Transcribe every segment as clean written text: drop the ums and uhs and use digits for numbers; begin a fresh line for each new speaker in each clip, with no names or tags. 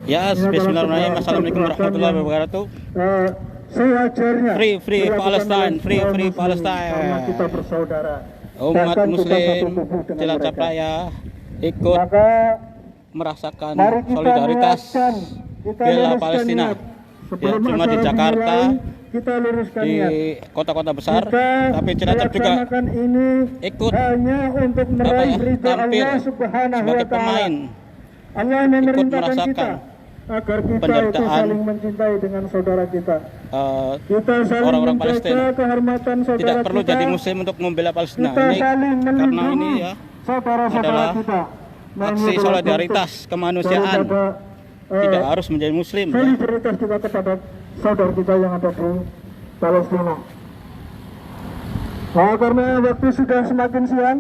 Ya, bismillahirrahmanirrahim. Assalamualaikum warahmatullahi wabarakatuh.
Sewajarnya
Free Palestine, free Palestine.
Karena kita bersaudara.
Umat
Bahkan kita
muslim
satu tubuh dengan
Cilacap
mereka.
Raya ikut
Maka
merasakan
mari kita
solidaritas
niatkan, kita
bela
luruskan
Palestina.
niat.
Ya,
Sebelum
cuma di
acara
Jakarta,
dimulai, kita luruskan
di
niat.
kota-kota besar,
Kita
tapi Cilacap juga
melaksanakan ini
ikut
hanya untuk meraih ridha
tampil
Allah Subhanahu
sebagai
wa taala.
pemain,
Allah memerintahkan
merasakan
kita agar kita itu
penderitaan
saling mencintai dengan saudara kita. Kita saling
orang-orang
menjaga
Palestina.
kehormatan saudara
Tidak perlu
kita.
jadi muslim untuk membela Palestina.
Kita
Ini
saling
karena
melindungi
ini ya
saudara-saudara
adalah
kita. Nah, ini
aksi
adalah
solidaritas
bentuk
kemanusiaan.
daripada,
Tidak harus menjadi muslim ya.
solidaritas kita kepada saudara kita yang ada di Palestina. Nah, karena waktu sudah semakin siang,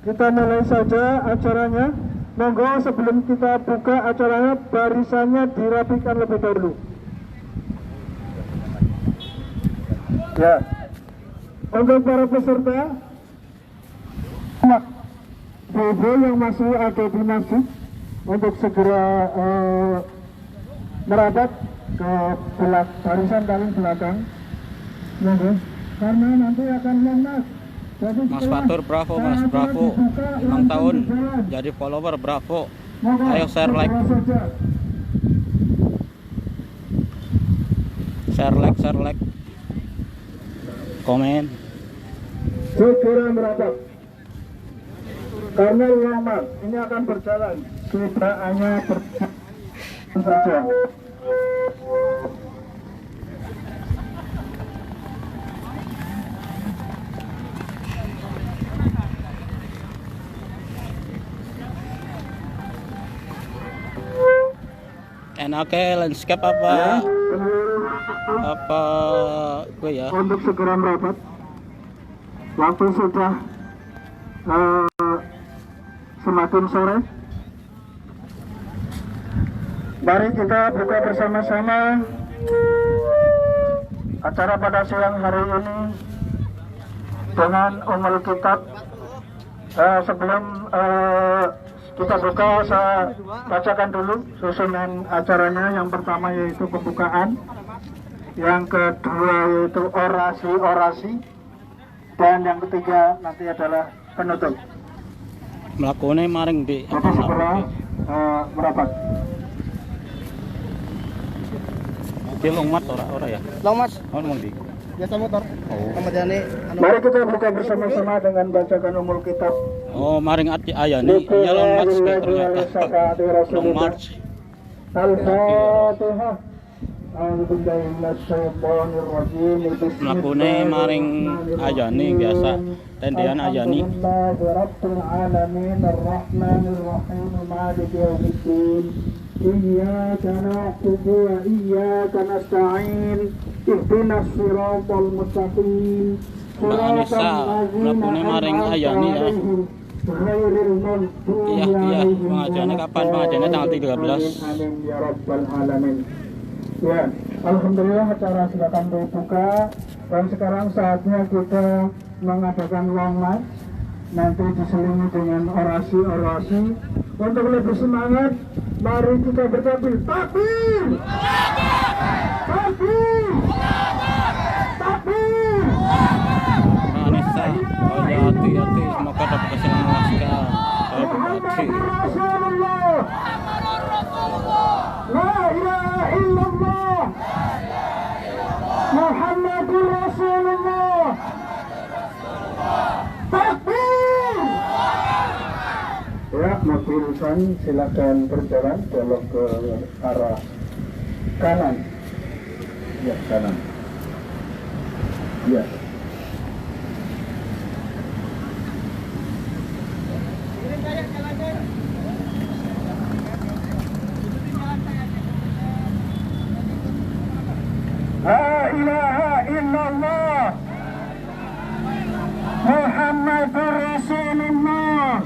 kita mulai saja acaranya. Monggo sebelum kita buka acaranya, barisannya dirapikan lebih dahulu. Ya, untuk para peserta, ibu yang masih ada di masjid untuk segera merapat ke barisan paling belakang. Monggo, karena nanti akan lemas.
Mas Fatur, bravo Mas, bravo. Ulang tahun jadi follower, bravo. Ayo share like, komen.
Segera merapat karena lama ini akan berjalan, tidak hanya berjalan saja.
Enaknya landscape apa gue ya.
Untuk segera merapat, waktu sudah semakin sore. Mari kita buka bersama-sama acara pada siang hari ini dengan Ummul Kitab. Sebelum kita buka, saya bacakan dulu susunan acaranya. Yang pertama yaitu pembukaan, yang kedua yaitu orasi, dan yang ketiga nanti adalah penutup.
Melakukannya maring di
Jadi segera merapat.
Dia longmat ora ya.
Long mas,
Ngomong di.
biasa motor.
Oh.
Kemudian
Mari kita buka bersama-sama dengan bacakan Ummul Kitab.
Oh, maring ati ayani. Iya longmat ternyata. Longmat.
Al-Fatihah. A'udzubillahi minasyaitonir rajim.
Melakukannya maring ayani biasa. Tendian ayani.
Rabbil alamin arrahmanir rahim maliki yaumiddin. Iyyaka na'budu wa iyyaka nasta'in. Ihdinas siratal mustaqim.
Mbak Anissa melakukannya maring ayani ya. Iya, pengajiannya kapan? Pengajiannya tanggal 13.
Ya Rabbal Alamin. Ya, alhamdulillah acara silakan dibuka. Dan sekarang saatnya kita mengadakan long march. Nanti diselingi dengan orasi-orasi. Untuk lebih semangat, mari kita bertakbir. Takbir! Takbir! Takbir!
Mbak Anissa, oh ya hati-hati, semoga dapat keselamatan.
Muhammadur Rasulullah. La ilaha illallah. Muhammadur Rasulullah. Takbir. Ya, mobil van silakan berjalan belok ke arah kanan. Ya, kanan. Ya. La ilaha illallah. Muhammadur Rasulullah.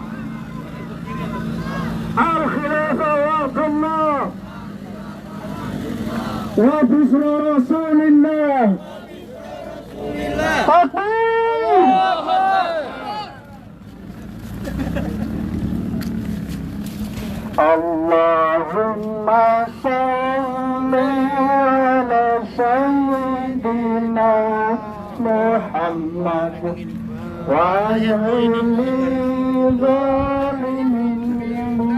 Al-Khilafah wa'atullah. Wa bisra Rasulillah. Takbir. Allahumma sholli ala sayyidina Muhammad wa ajilni zalimin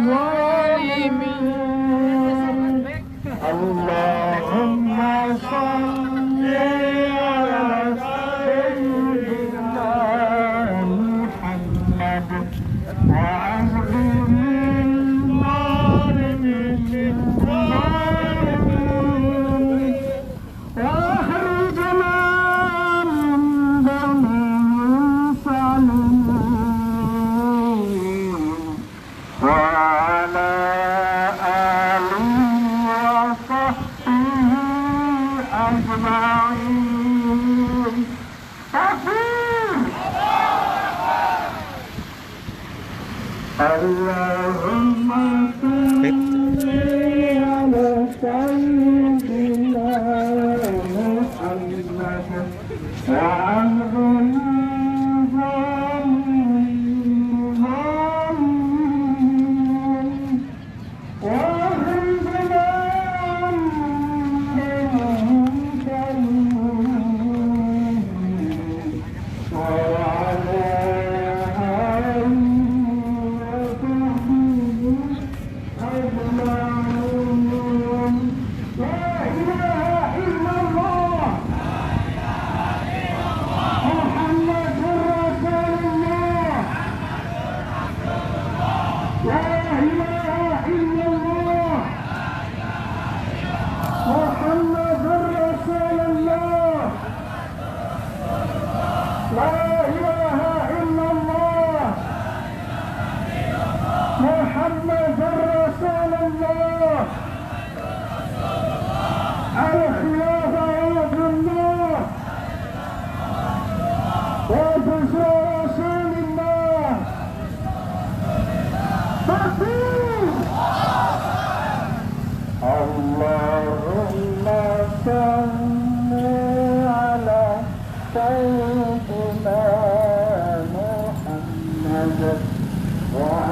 zalimin. Allahumma sholli ala sayyidina Muhammad wa ajilni Allahumma salli ala sayyidina Muhammad wa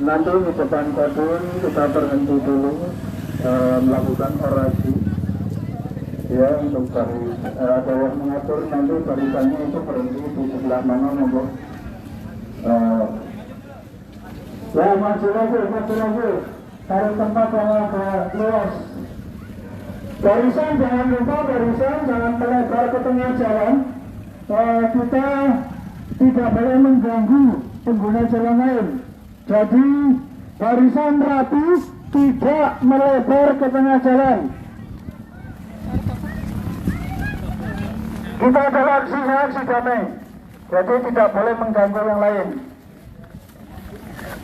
nanti di depan kebun kita berhenti dulu melakukan orasi ya untuk baris ada yang mengatur nanti barisannya itu berhenti di sebelah mana monggo ya maju lagi cari tempat yang agak luas. Barisan jangan lupa, barisan jangan melebar ke tengah jalan. Kita tidak boleh mengganggu pengguna jalan lain. Jadi barisan rapi, tidak melebar ke tengah jalan. Kita adalah aksi damai, jadi tidak boleh mengganggu yang lain.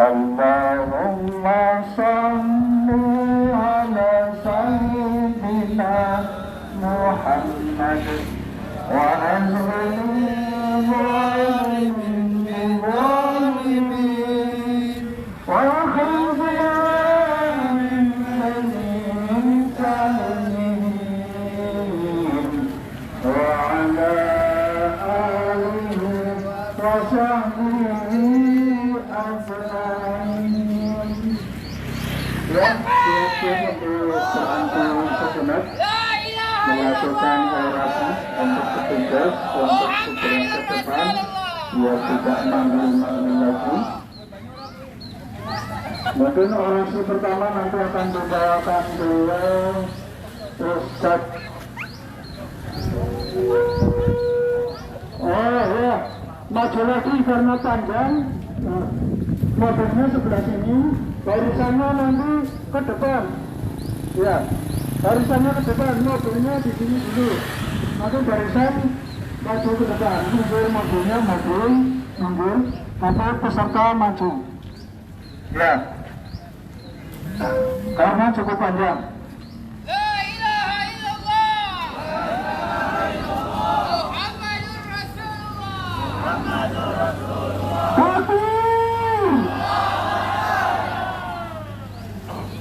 Allahumma sholli ala sayyidina Muhammad wa azhirni zalimin wa akhrijna min zalimin wa ala alihi wa sahbihi ya, untuk seantum sejenak melakukan orasi untuk petugas untuk segera ke depan biar tidak manggil-manggil lagi. Mungkin orasi pertama nanti akan dibawakan oleh Ustaz. Oh ya, maju lagi karena panjang. Mobilnya sebelah sini, barisannya nanti ke depan. Ya. Barisannya ke depan, mobilnya di sini dulu. Nanti barisan maju ke depan, mobilnya mundur, nanti peserta maju. Ya, karena cukup panjang.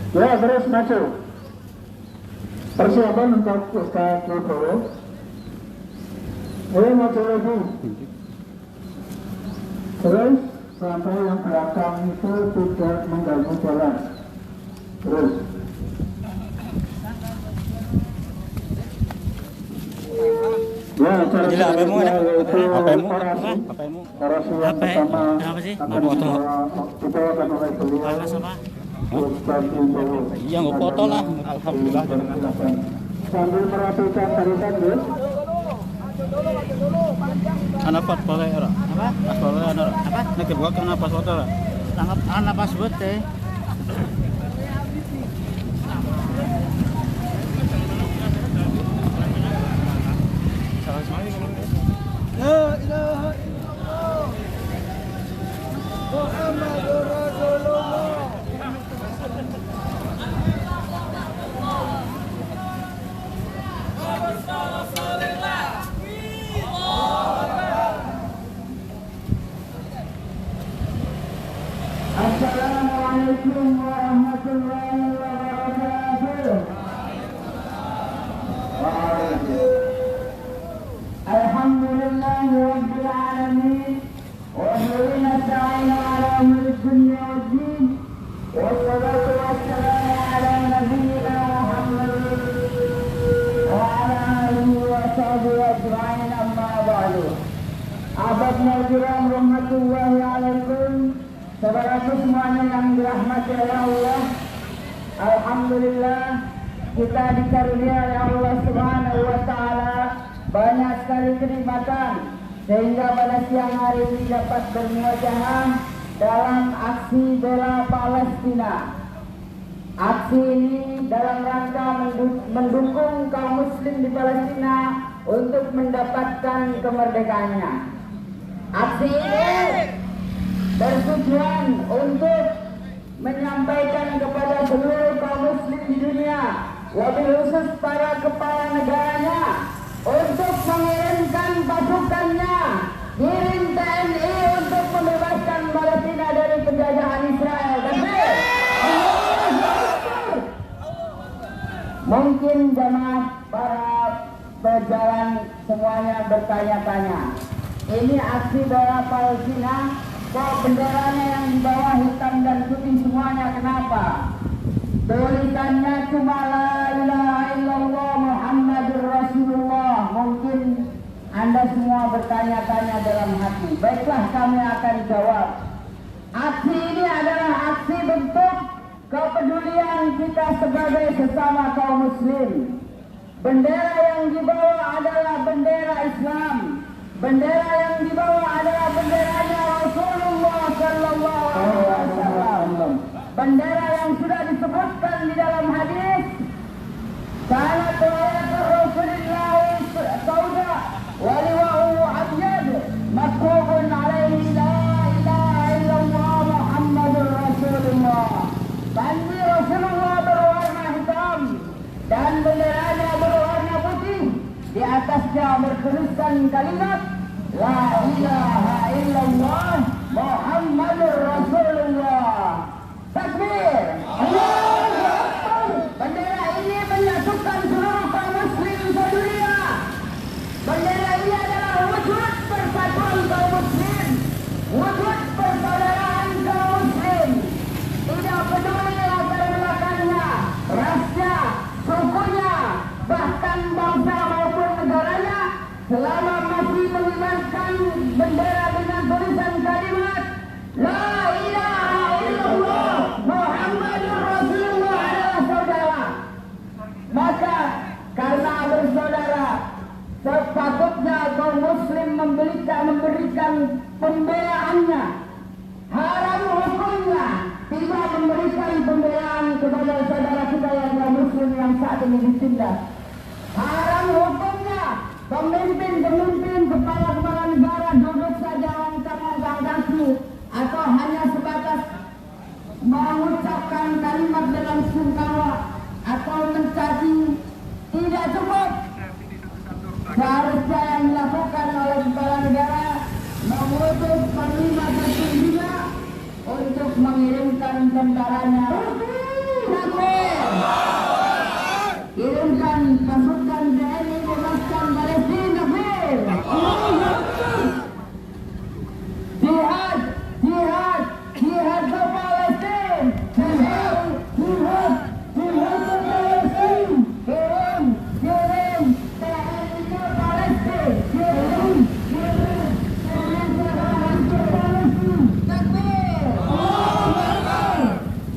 Ya, terus maju. Persiapan untuk Ustaz Wibowo. Ayo maju lagi. Terus sampai yang belakang itu tidak mengganggu jalan. Terus. Ya, cara
Gila, apa-mu ada?
itu
Apa-mu?
orasi.
Apa-mu?
Orasi yang pertama
Kenapa sih?
akan dibawakan oleh beliau.
Panas apa?
Ustaz Wibowo.
Iya, nggak foto lah. Alhamdulillah.
Sambil merapikan barisan, Gus.
Anak pas pala era.
Apa?
Pas pala era.
Apa?
Nak buat kana pas foto era.
Tangkap anak pas buat teh.
Assalamualaikum warahmatullahi wabarakatuh. Alhamdulillahi rabbil alamin. Wa bihi nasta'inu ala umuri dunya waddin. Wassalatu wassalamu ala nabiyyina Muhammadin wa ala alihi wa sahbihi ajma'in, amma ba'du. Ahbabna kiram, rahmatullahi alaikum. Saudaraku semuanya yang dirahmati oleh Allah, alhamdulillah kita dikarunia oleh Allah Subhanahu wa taala banyak sekali kenikmatan sehingga pada siang hari ini dapat bermuajahah dalam aksi bela Palestina. Aksi ini dalam rangka mendukung kaum muslim di Palestina untuk mendapatkan kemerdekaannya. Aksi ini bertujuan untuk menyampaikan kepada seluruh kaum muslim di dunia, wabil khusus para kepala negaranya, untuk mengirimkan pasukannya, kirim TNI untuk membebaskan Palestina dari penjajahan Israel. Mungkin jemaah para pejalan semuanya bertanya-tanya, ini aksi bela Palestina, kok benderanya yang di bawah hitam dan putih semuanya, kenapa? Tulisannya cuma la ilaha illallah Muhammadur Rasulullah. Mungkin Anda semua bertanya-tanya dalam hati. Baiklah, kami akan jawab. Aksi ini adalah aksi bentuk kepedulian kita sebagai sesama kaum muslim. Bendera yang dibawa adalah bendera Islam. Bendera yang dibawa adalah benderanya Rasulullah Sallallahu Alaihi Wasallam. Bendera yang sudah disebutkan di dalam hadis. Kanat rayatul Rasulillah sauda wa liwa'u abyad maktubun alaihi la ilaha illallah Muhammadur Rasulullah. Bendera Rasulullah berwarna hitam dan benderanya berwarna putih. Di atasnya bertuliskan kalimat la ilaha illallah Muhammadur Rasulullah. Takbir. Allahu Akbar. Bendera ini menyatukan seluruh kaum muslim sedunia. Bendera ini adalah wujud persatuan kaum muslim, wujud persaudaraan kaum muslim. Tidak peduli latar belakangnya, rasnya, sukunya, bahkan bangsa maupun negaranya, selama masih mengibarkan bendera dengan tulisan kalimat la ilaha illallah Muhammadur Rasulullah adalah saudara. Maka karena bersaudara, sepatutnya kaum muslim memberikan pembelaannya. Haram hukumnya tidak memberikan pembelaan kepada saudara kita yang kaum muslim yang
saat ini ditindak. Haram hukumnya pemimpin kepala negara duduk saja langkah kaki atau hanya sebatas mengucapkan kalimat dengan sungkawa atau mencaci tidak cukup. Seharusnya yang dilakukan oleh kepala negara mengutus panglima tertingginya untuk mengirimkan tentaranya. Kirimkan pasukan TNI bebaskan Palestina. Jihad ke Palestina. Jihad ke Palestina. Kirim TNI ke Palestina. Kirim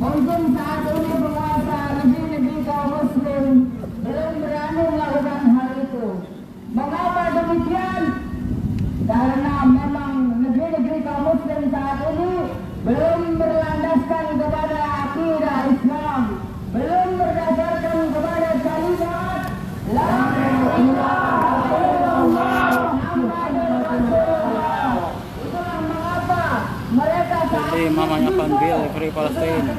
mungkin saat ini penguasa negeri-negeri kaum muslim belum berani melakukan hal itu. Mengapa demikian? Karena memang negeri-negeri kaum muslim saat ini belum berlandaskan kepada akidah Islam, belum berdasarkan kepada kalimat la ilaha illallah Muhammadur Rasulullah. Itulah mengapa mereka saat
Jadi mamanya Panbil Free Palestine.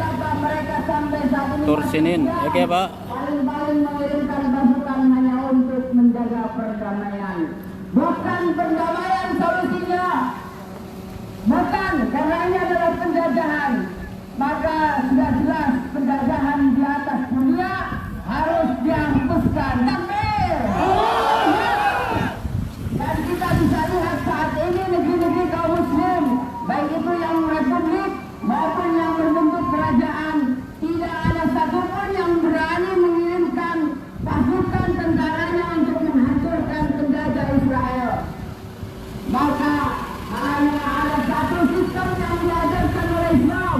Tursinin, oke Pak.
Paling-paling mengirimkan pasukan hanya untuk menjaga perdamaian. Bukan perdamaian solusinya. Bukan, karena ini adalah penjajahan. Maka sudah jelas penjajahan di atas dunia harus dihapuskan. Takbir! Dan kita bisa lihat saat ini negeri-negeri kaum muslim, baik itu yang republik maupun yang berbentuk kerajaan, tidak ada satupun yang berani mengirimkan pasukan tentaranya untuk menghancurkan penjajah Israel. Maka hanya ada satu sistem yang diajarkan oleh Islam,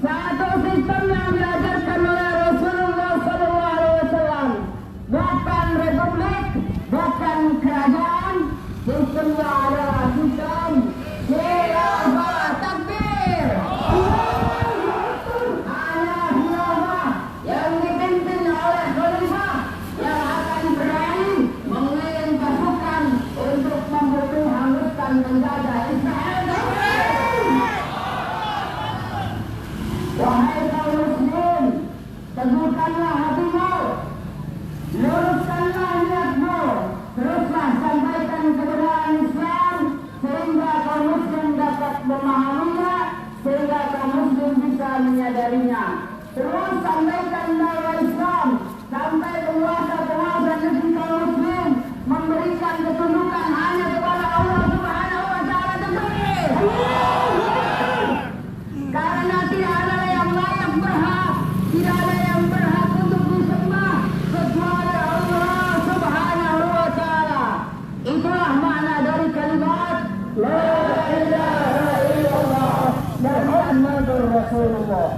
satu sistem yang diajarkan oleh Rasulullah SAW. Bukan republik, bukan kerajaan, sistemnya adalah sistem khilafah. Takbir! Hanya khilafah yang dipimpin oleh khalifah yang akan berani mengirim pasukan untuk membunuh hanguskan penjajah Israel. Wahai kaum muslim, teguhkanlah hatimu, luruskanlah niatmu, teruslah sampaikan kebenaran Islam sehingga kaum muslim dapat memahaminya, sehingga kaum muslim bisa menyadarinya. Terus sampaikan dakwah Islam sampai penguasa negeri kaum muslim memberikan ketundukan hanya kepada Allah Subhanahu wa Ta'ala. Karena tidak ada yang layak berhak, tidak ada yang berhak untuk disembah kecuali Allah Subhanahu wa Ta'ala. Itulah makna dari kalimat la ilaha illallah Muhammadur Rasulullah.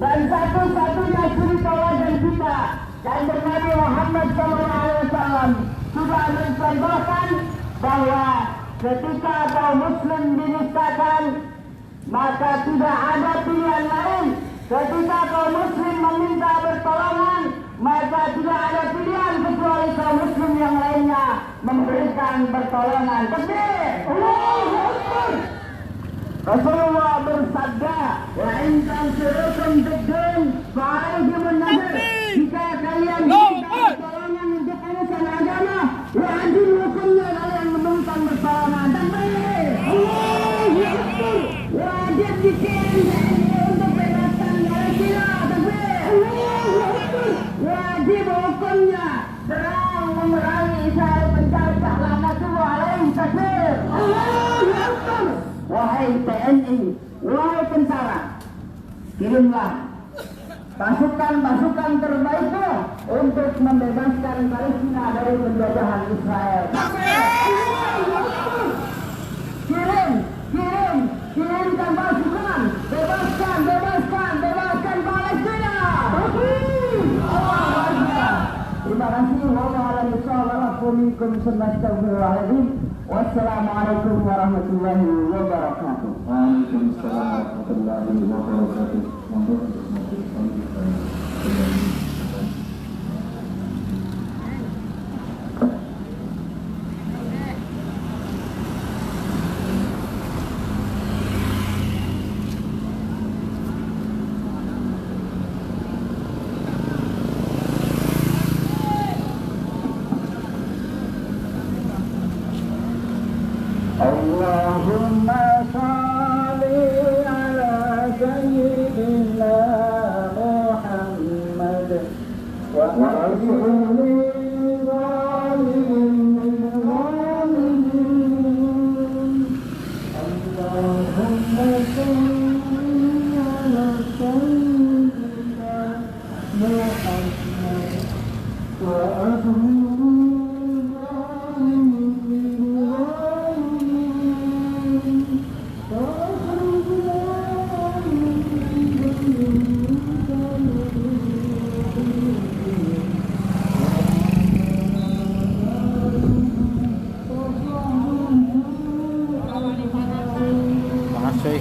Dan satu-satunya suri tauladan kita dan Nabi Muhammad SAW sudah mencontohkan bahwa ketika kaum muslim dinistakan, maka tidak ada pilihan lain. Ketika kaum muslim meminta pertolongan, maka tidak ada pilihan kecuali kaum muslim yang lainnya memberikan pertolongan. Takbir! Allahu Akbar! Rasulullah bersabda, wa in tansurukum bid-din fa'alaihim an-nadr. Jika kalian minta pertolongan untuk urusan agama, wajib hukumnya kalian meminta pertolongan. Takbir! Allahu Akbar! Wajib dikirim untuk bebaskan Palestina. Takbir! Allahu Akbar! Wajib hukumnya serang memerangi Israel penjajah laknatullah alaihi. Takbir! Allahu Akbar! Wahai TNI, wahai tentara, kirimlah pasukan-pasukan terbaiknya untuk membebaskan Palestina dari penjajahan Israel. Kirimkan pasukan, bebaskan Palestina. Terima kasih. Wassalamualaikum warahmatullahi wabarakatuh.
Waalaikumsalam warahmatullahi wabarakatuh.
Panas cuy.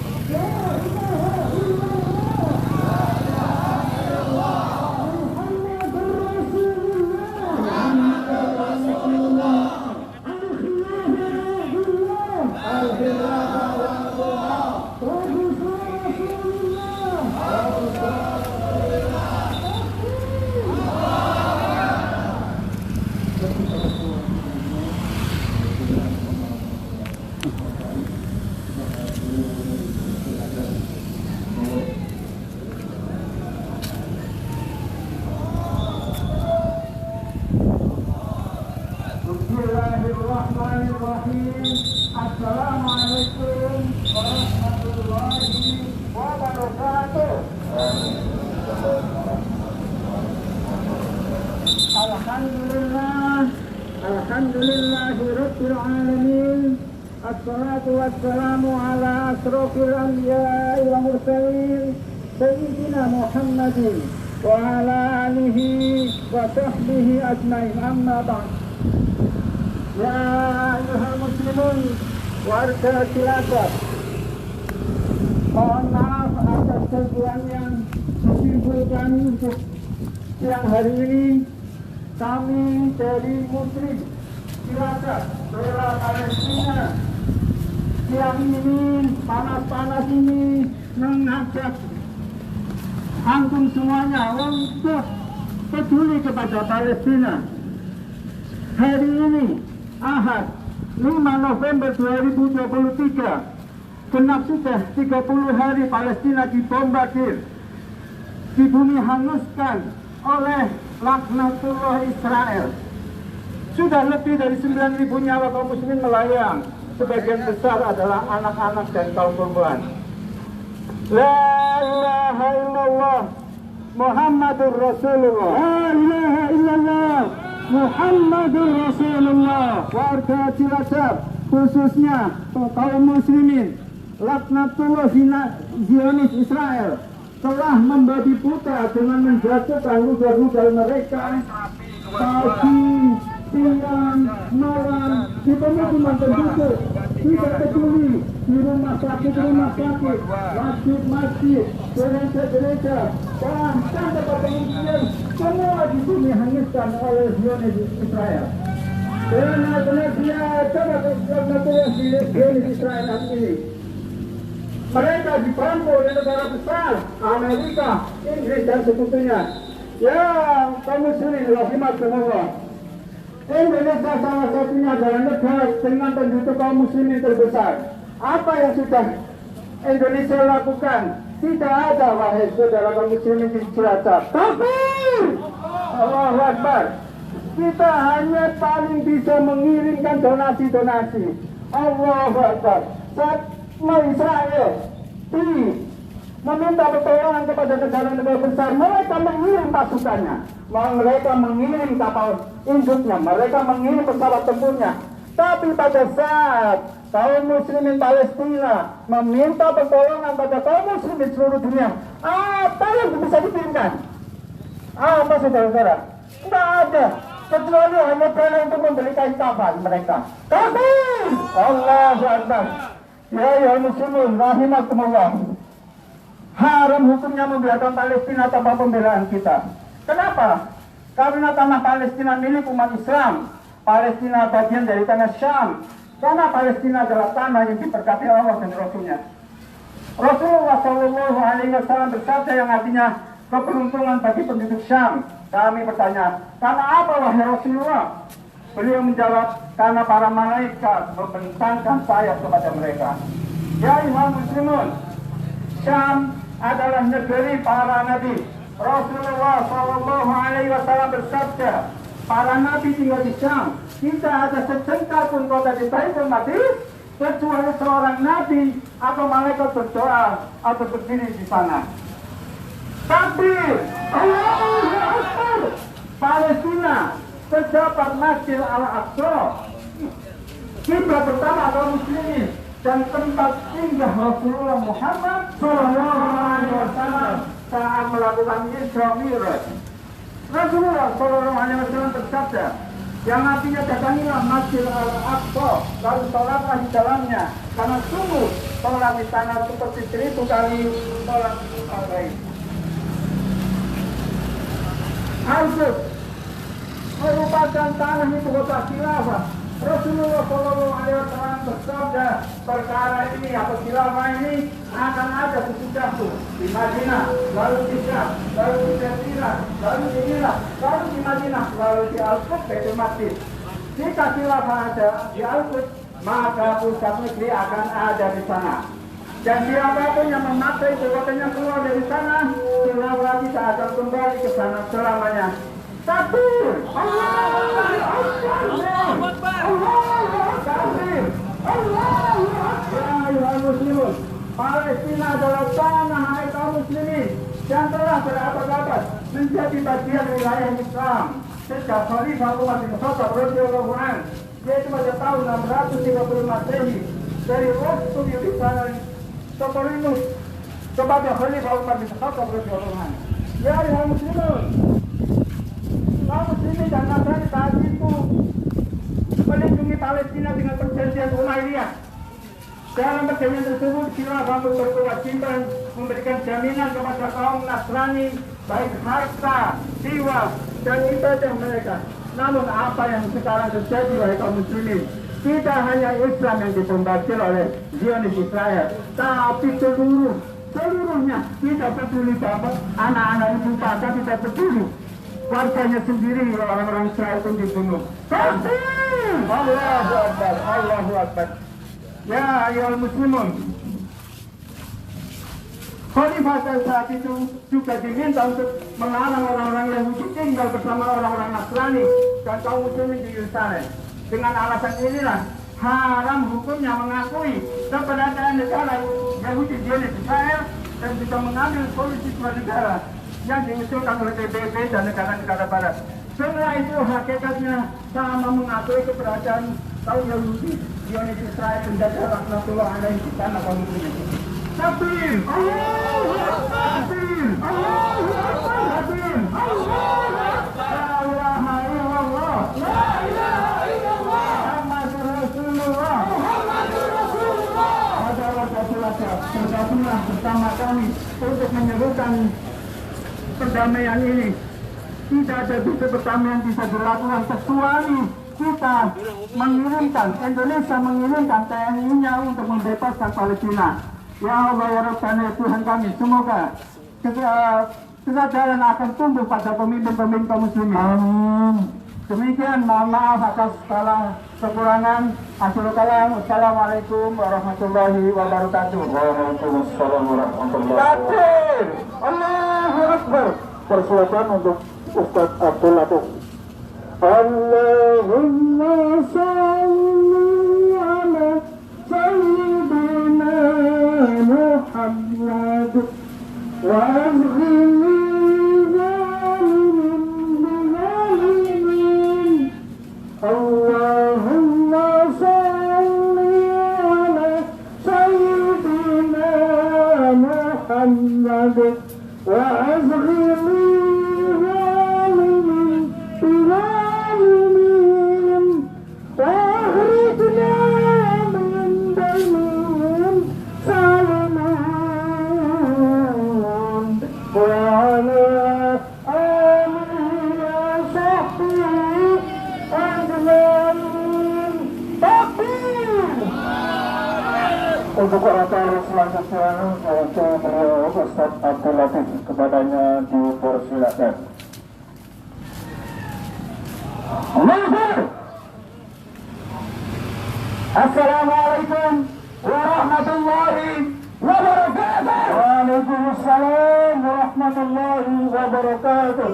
Bismillahirrahmanirrahim. Assalamualaikum warahmatullahi wabarakatuh. Alhamdulillah, alhamdulillahirabbil alamin. Assalatu wassalamu ala asrofil anbiya'i wal mursalin sayyidina Muhammadin wa ala alihi wa sahbihi ajmain. Amma ba'd. Ya ayuhal muslimun warga Cilacap, mohon maaf atas kebutuhan yang ditimbulkan untuk siang hari ini. Kami dari Muslim Cilacap bela Palestina siang ini, panas-panas ini, mengajak antum semuanya untuk peduli kepada Palestina. Hari ini Ahad 5 November 2023 genap sudah 30 hari Palestina dibombardir, dibumi-hanguskan oleh laknatullah Israel. Sudah lebih dari 9.000 nyawa kaum muslimin melayang. Sebagian besar adalah anak-anak dan kaum perempuan. La ilaha illallah Muhammadur Rasulullah. La ilaha illallah Muhammadur Rasulullah. Warga Cilacap, khususnya kaum muslimin, laknatullah Zionis Israel telah membabi buta dengan menjatuhkan rudal-rudal mereka pagi, siang, malam di pemukiman penduduk, tidak peduli di rumah sakit, masjid, gereja, bahkan tempat pengungsian, semua di sini hanguskan oleh Zionis Israel. Benar-benar dia coba Zionis Israel ini. Mereka dibantu oleh negara besar, Amerika, Inggris dan sekutunya. Ya, kaum muslimin rahimakumullah. Indonesia salah satunya adalah negara dengan penduduk kaum muslimin terbesar. Apa yang sudah Indonesia lakukan? Tidak ada, wahai saudara kaum muslimin di Cilacap. Takbir! Allahu Akbar. Kita hanya paling bisa mengirimkan donasi-donasi. Allahu Akbar. Saat Israel meminta pertolongan kepada negara-negara besar, mereka mengirim pasukannya, mereka mengirim kapal induknya, mereka mengirim pesawat tempurnya. Tapi pada saat kaum muslimin Palestina meminta pertolongan pada kaum muslimin seluruh dunia, apa yang bisa dikirimkan? Apa saudara-saudara? Tidak ada, kecuali hanya dana untuk membeli kain kafan mereka. Takbir! Allahu Akbar. Ya muslimin rahimakumullah. Haram hukumnya membiarkan Palestina tanpa pembelaan kita. Kenapa? Karena tanah Palestina milik umat Islam. Palestina bagian dari tanah Syam. Tanah Palestina adalah tanah yang diberkati Allah dan Rasulnya. Rasulullah SAW bersabda yang artinya keberuntungan bagi penduduk Syam. Kami bertanya, karena apa wahai Rasulullah? Beliau menjawab, karena para malaikat membentangkan sayap kepada mereka. Ya imam muslimun, Syam adalah negeri para nabi. Rasulullah Shallallahu Alaihi Wasallam bersabda, para nabi tinggal di Syam. Tidak ada sejengkal pun kota di Baitul Maqdis kecuali seorang nabi atau malaikat berdoa atau berdiri di sana. Takbir, Allahu Akbar. Palestina terdapat Masjid Al-Aqsa, kiblat pertama kaum muslimin dan tempat singgah Rasulullah Muhammad Shallallahu Alaihi Wasallam saat melakukan Isra Mi'raj. Rasulullah Shallallahu Alaihi Wasallam bersabda, yang artinya datangilah Masjid Al-Aqsa lalu sholatlah di dalamnya, karena sungguh sholat di sana seperti 1000 kali sholat al-Ghaib. Al-Quds merupakan tanah ibu kota khilafah. Rasulullah Shallallahu Alaihi Wasallam bersabda, perkara ini atau khilafah ini akan ada sesudahku di Madinah, lalu di Syam, lalu di Jazirah, lalu di Irak, lalu di Madinah, lalu di Al-Quds, Baitul Maqdis. Jika khilafah ada di Al-Quds, maka pusat negeri akan ada di sana. Dan siapapun yang memakai kekuatannya keluar dari sana, khilafah tidak akan kembali ke sana selamanya. Takbir, Allahu Akbar, Allahu Akbar, Allahu Akbar. Ya ayuhal muslimun, Palestina adalah tanah air kaum muslimin yang telah berabad-abad menjadi bagian wilayah Islam sejak Khalifah Umar bin Khattab radhiyallahu anhu, yaitu pada tahun 630 Masehi, dari waktu Yerusalem Topolinus kepada Khalifah Umar bin Khattab radhiyallahu anhu. Ya ayuhal muslimun, kaum muslimin dan Nasrani saat itu melindungi Palestina dengan perjanjian Umayyah. Dalam perjanjian tersebut, khilafah berkewajiban memberikan jaminan kepada kaum Nasrani baik harta, jiwa, dan ibadah mereka. Namun apa yang sekarang terjadi oleh kaum muslimin? Tidak hanya Islam yang dibombardir oleh Zionis Israel, tapi seluruhnya tidak peduli bapak, anak-anak ibu bapak tidak peduli. Warganya sendiri orang-orang Israel pun dibunuh. Allahu Akbar, Allahu Akbar. Ya ayyuhal muslimun, Khalifah saat itu juga diminta untuk melarang orang-orang Yahudi tinggal bersama orang-orang Nasrani dan kaum muslimin di Yerusalem. Dengan alasan inilah haram hukumnya mengakui keberadaan negara Yahudi Zionis Israel dan bisa mengambil polisi dua negara yang diusulkan oleh PBB dan negara-negara barat. Setelah itu hakikatnya sama mengakui keberadaan kaum Yahudi Zionis Israel menjadi laknatullah alaihi di tanah kaum muslimin. Takbir, Allahu Akbar, Allahu Akbar, Allahu Akbar, la ilaha illallah, la ilaha illallah, Muhammadur Rasulullah, Muhammadur Rasulullah. Adalah bergabunglah bersama kami untuk menyerukan perdamaian ini. Tidak ada perdamaian bisa dilakukan kecuali kita Indonesia mengirimkan TNI-nya untuk membebaskan Palestina. Ya Allah ya Rabbana Tuhan kami, semoga kesadaran akan tumbuh pada pemimpin-pemimpin kaum muslimin. Amin. Demikian, mohon maaf atas segala kekurangan. Akhirul kalam. Assalamualaikum warahmatullahi wabarakatuh. Waalaikumsalam warahmatullahi wabarakatuh. Allahu Akbar. Persilakan untuk Ustaz Abdul Latif. Allahumma salli ala sayyidina Muhammad wa azghini Allahumma salli ala sayyidina Muhammad wa azghini untuk orator selanjutnya yaitu beliau Ustaz Abdul Latif, kepadanya dipersilakan. Assalamualaikum warahmatullahi wabarakatuh. Waalaikumsalam warahmatullahi warahmatullahi wabarakatuh.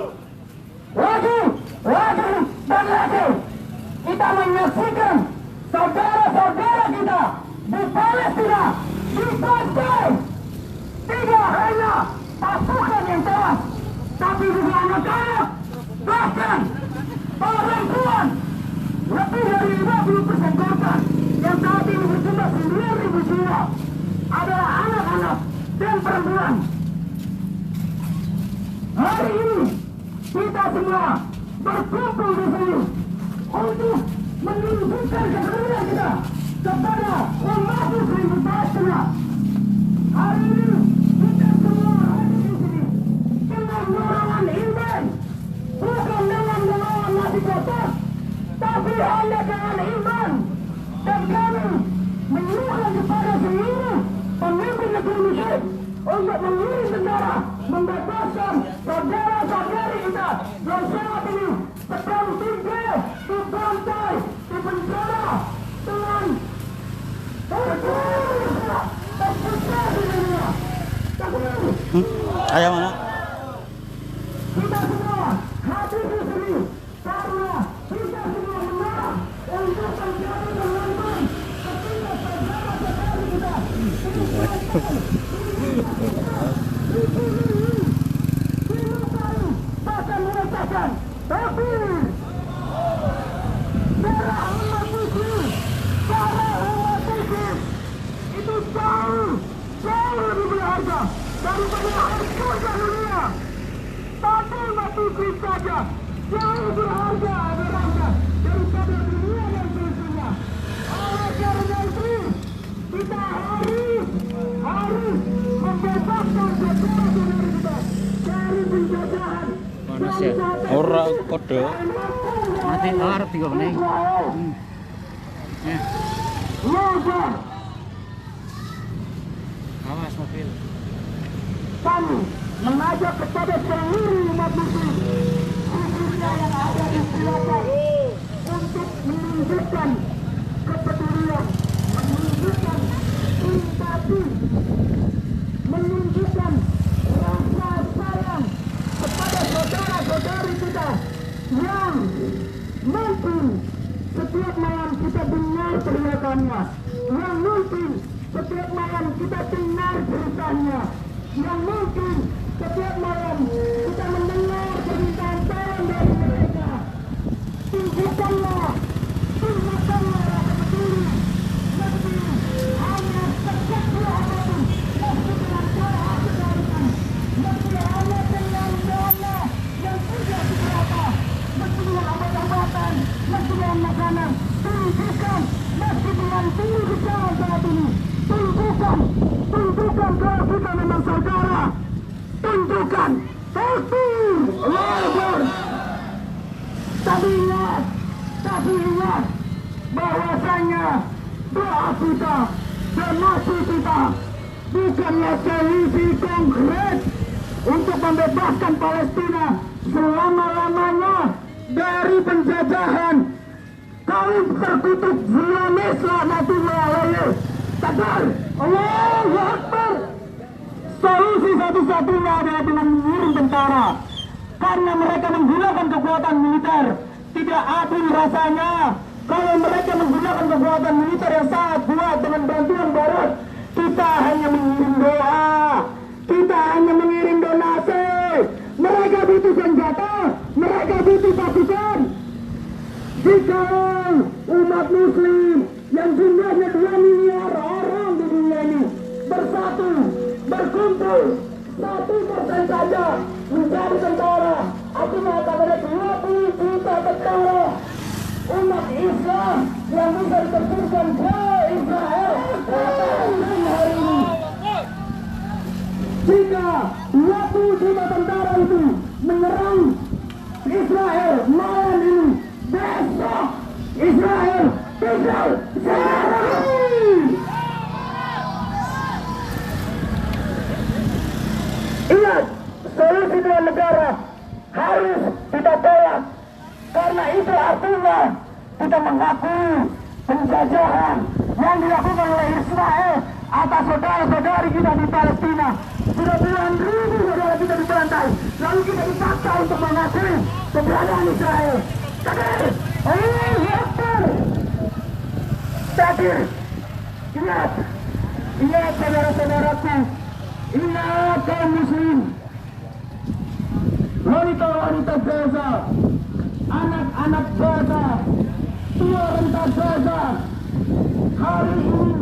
Lagi dan lagi kita menyaksikan saudara-saudara kita di Palestina dibantai. Tidak hanya pasukan yang tewas, tapi juga anak-anak, bahkan perempuan. Lebih dari 50% korban yang saat ini berjumlah 9.000 jiwa adalah anak-anak dan perempuan. Hari ini kita semua berkumpul di sini untuk menunjukkan kepedulian kita kepada umat muslim di Palestina. Hari ini kita semua hadir di sini dengan dorongan iman, bukan dengan dorongan nasi kotor, tapi hanya dengan iman. Dan kami menyuruhkan kepada seluruh pemimpin negeri Mesir untuk mengirim bendera membebaskan saudara-saudari kita yang saat ini sedang tinggal, dibantai, dipenjara dengan terbesar di dunia.
Ayah mana?
Kita semua hadir di sini karena kita semua menang untuk menjadi penonton ketika saudara-saudari kita bahkan merasakan tapi darah umat muslim itu jauh lebih berharga daripada harga dunia. Satu umat muslim saja jauh berharga daripada dunia yang seutuhnya. Oleh karena itu kita harus membebaskan saudara-saudara kita dari penjajahan.
Orang kode
Mati Arab 3 menit.
Logar
Awas mobil.
kami mengajak kepada seluruh umat muslim khususnya yang ada di selatan untuk menunjukkan kepedulian, menunjukkan simpati, menunjukkan rasa sayang kepada saudara-saudari kita yang mungkin setiap malam kita dengar teriakannya, yang mungkin setiap malam kita dengar ceritanya, yang mungkin setiap malam kita mendengar permintaan dari mereka. Tunjukkanlah rasa peduli, meski hanya sekecil apapun, meski dengan cara kebaikan, meski hanya dengan dana yang tidak seberapa, meski dengan obat-obatan, meski dengan makanan. Tunjukkan, meski dengan tinggi gejala saat ini. Tunjukkan kalau kita memang saudara. Tunjukkan. Takbir. Allahu Akbar. Tapi ingat bahwasanya doa kita dan nafsu kita bukanlah solusi konkret untuk membebaskan Palestina selama-lamanya dari penjajahan kaum terkutuk Zionis laknatullah alaihi. Takbir. Allahu Akbar. Solusi satu-satunya adalah dengan mengirim tentara, karena mereka menggunakan kekuatan militer. Tidak adil rasanya kalau mereka menggunakan kekuatan militer yang sangat kuat dengan bantuan barat. Kita hanya mengirim doa, kita hanya mengirim donasi. Mereka butuh senjata, mereka butuh pasukan. Jika umat muslim yang jumlahnya 2 miliar orang di dunia ini bersatu, berkumpul 1% saja menjadi tentara, aku mengatakan ada 20 juta tentara umat Islam yang bisa diterjunkan ke Israel hari ini. Jika 20 juta tentara itu menyerang Israel malam ini, besok Israel tinggal sehari. Ingat, solusi dua negara harus kita tolak, karena itu artinya kita mengakui penjajahan yang dilakukan oleh Israel atas saudara-saudari kita di Palestina. Sudah puluhan ribu saudara kita dibantai, lalu kita dipaksa untuk mengakui keberadaan Israel. Takbir! Allahu Akbar! Takbir! Ingat saudara-saudaraku, ingat kaum muslim, wanita-wanita Gaza, anak-anak Gaza, tua renta Gaza, hari ini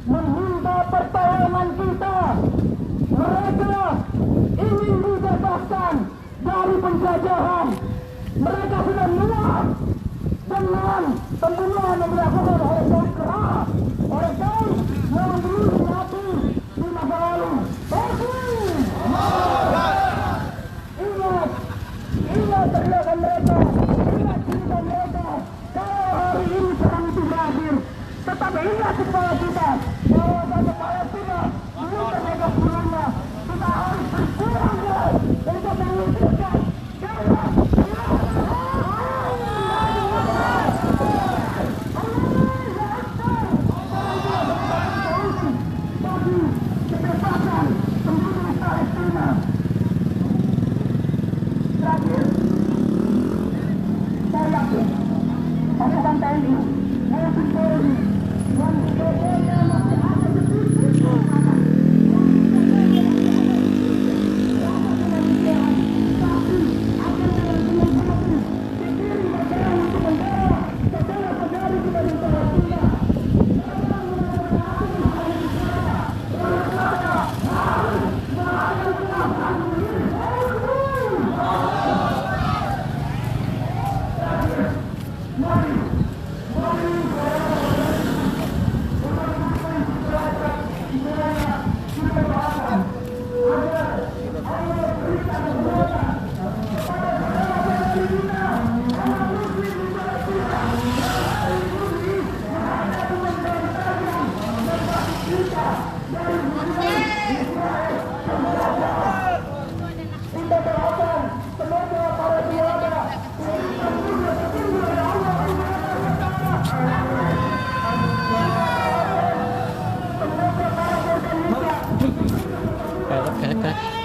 meminta pertolongan kita. Mereka ingin dibebaskan dari penjajahan. Mereka sudah muak dengan pembunuhan yang dilakukan oleh kaum keras, oleh kaum yang membunuh Nabi di masa lalu. Ingat teriakan mereka, ingat cerita mereka. Kalau hari ini perang itu berakhir, tetapi ingat kepada kita bahwa pada Palestina bukan mereka sebelumnya. Kita harus berjuang untuk mewujudkan kebebasan penduduk Palestina. Terakhir, saya yakin pasukan TNI maupun Polri yang sebetulnya masih ada sedikit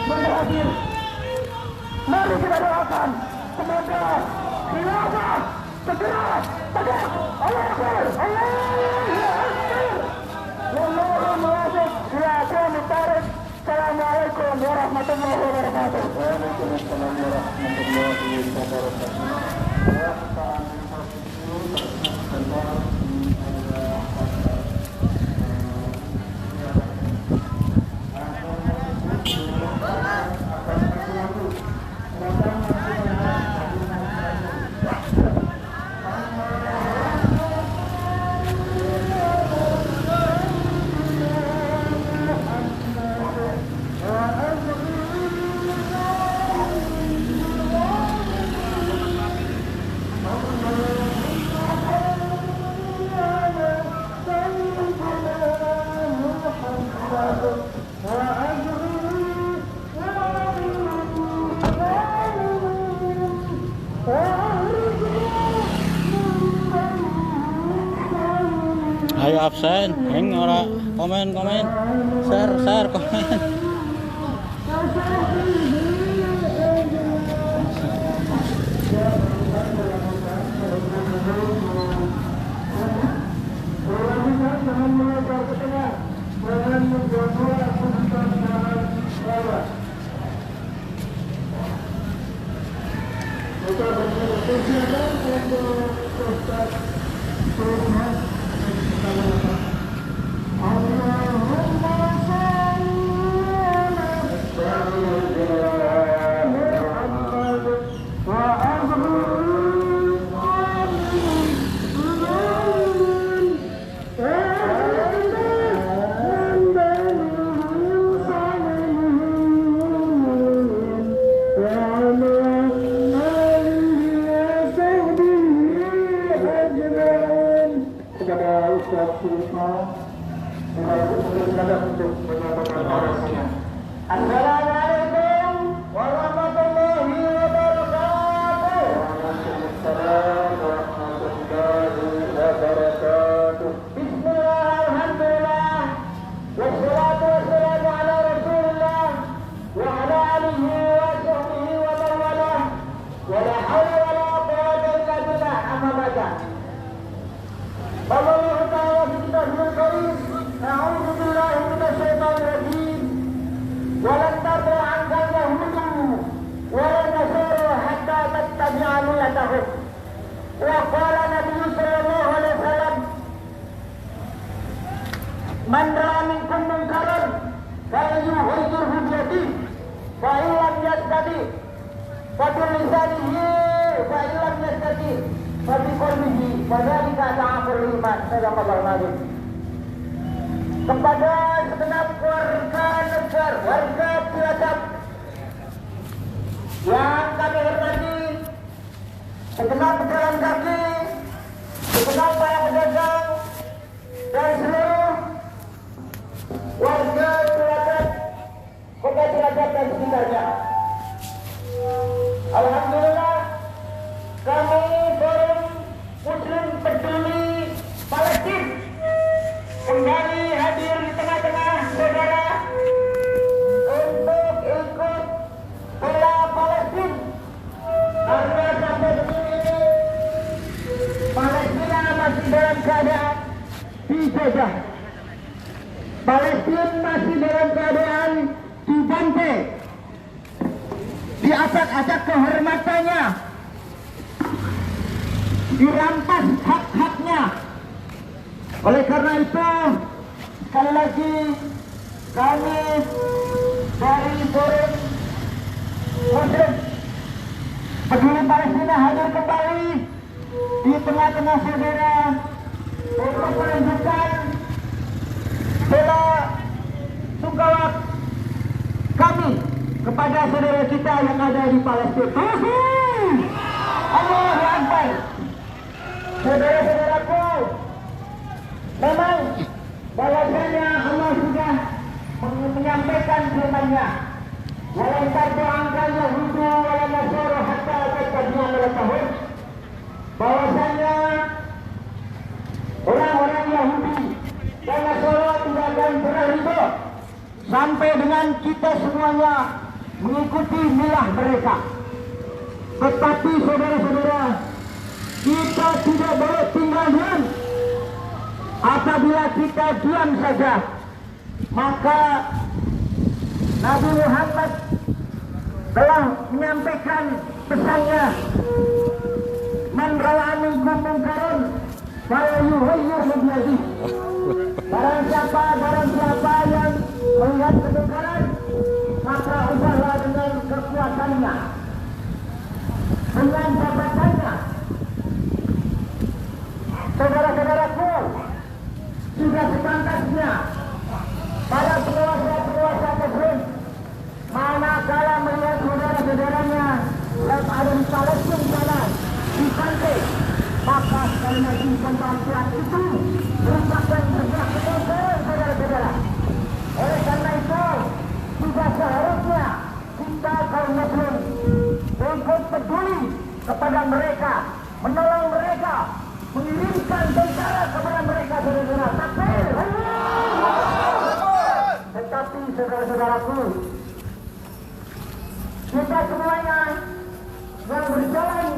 berhasil. Mari kita doakan semoga khilafah segera tegak. Allahu Akbar, Allahu Akbar. Wallahu muwaffiq ila aqwamit thariq. Assalamualaikum warahmatullahi wabarakatuh. Waalaikumsalam warahmatullahi wabarakatuh.
Ayo absen, heng ora komen, share komen. Assalamualaikum warahmatullahi wabarakatuh. Waalaikumsalam warahmatullahi wabarakatuh. Bismillah, alhamdulillah.
Kadzalika ta'amul iman. Sadaqallahu alazim. Kepada segenap warga negara, warga Cilacap yang kami hormati, segenap pejalan kaki, segenap para pedagang, dan seluruh warga Cilacap, kota Cilacap dan sekitarnya. Alhamdulillah, kami Forum Muslim Peduli Palestina kembali hadir di tengah-tengah saudara untuk ikut bela Palestina. Karena sampai detik ini Palestina masih dalam keadaan dijajah. Palestina masih dalam keadaan dibantai, diacak-acak kehormatannya, dirampas hak-haknya. Oleh karena itu, sekali lagi kami dari Forum Muslim Peduli Palestina hadir kembali di tengah-tengah saudara untuk menunjukkan bela sungkawa kami kepada saudara kita yang ada di Palestina. Allahu Akbar. Saudara-saudaraku, memang bahwasanya Allah sudah menyampaikan firman-Nya, walan tardu'ankan yahudu walan nasara hatta tattabi'a millatahum, bahwasanya orang-orang Yahudi dan Nasara tidak akan pernah ridho sampai dengan kita semuanya mengikuti milah mereka. Tetapi saudara-saudara, kita tidak boleh tinggal diam. Apabila kita diam saja, maka Nabi Muhammad telah menyampaikan pesannya, man ra'a minkum munkaran falyughayyirhu biyadihi. Barang siapa yang melihat kemungkaran, maka ubahlah dengan kekuatannya, dengan jabatannya. Saudara-saudaraku, sudah sepantasnya para penguasa Muslim manakala melihat saudara-saudaranya yang ada di Palestina sana dibantai, maka sekali lagi pembantian itu merupakan bergerak kebenaran, saudara-saudara. Oleh karena itu, sudah seharusnya kita kaum Muslim ikut peduli kepada mereka, menolong mereka, mengirimkan tentara kepada mereka, saudara-saudara. Tetapi saudara-saudaraku, kita semuanya yang berjalan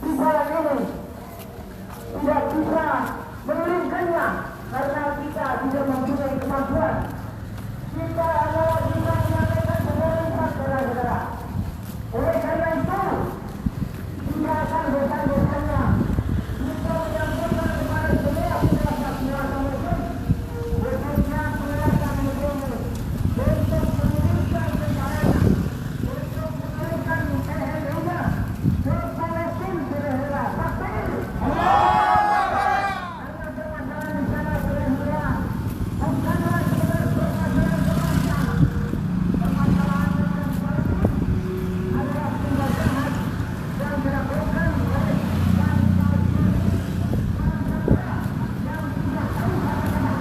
di jalan ini tidak bisa mengirimkannya karena kita tidak mempunyai kemampuan. Kita adalah juga menyampaikan pemerintah, saudara-saudara. Oleh karena itu, tidak akan bosan-bosannya kita menyampaikan kepada beliau penguasa Muslim, khususnya penguasa Muslim, untuk mengirimkan tentaranya, untuk mengirimkan TNI-nya ke Palestina, saudara-saudara. Takbir! Karena permasalahan di sana, saudara-saudara, bukanlah sekedar permasalahan semata. Permasalahan tentang Palestina adalah tindakan yang dilakukan oleh bangsa Palestina yang tidak tahu kata-kata.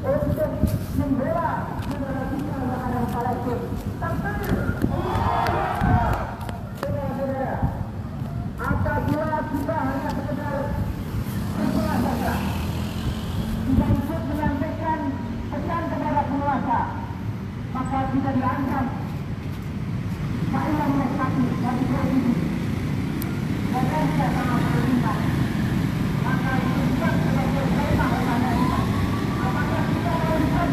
Untuk membela saudara kita yang ada di Palestina. Saudara-saudara, apabila kita hanya sekedar berdoa saja, tidak ikut menyampaikan pesan kepada penguasa, maka kita diancam saya menyesati dari ini. Karena tidak sama pemerintah, maka itu juga sebagai perintah kepada kita. Apakah kita melakukan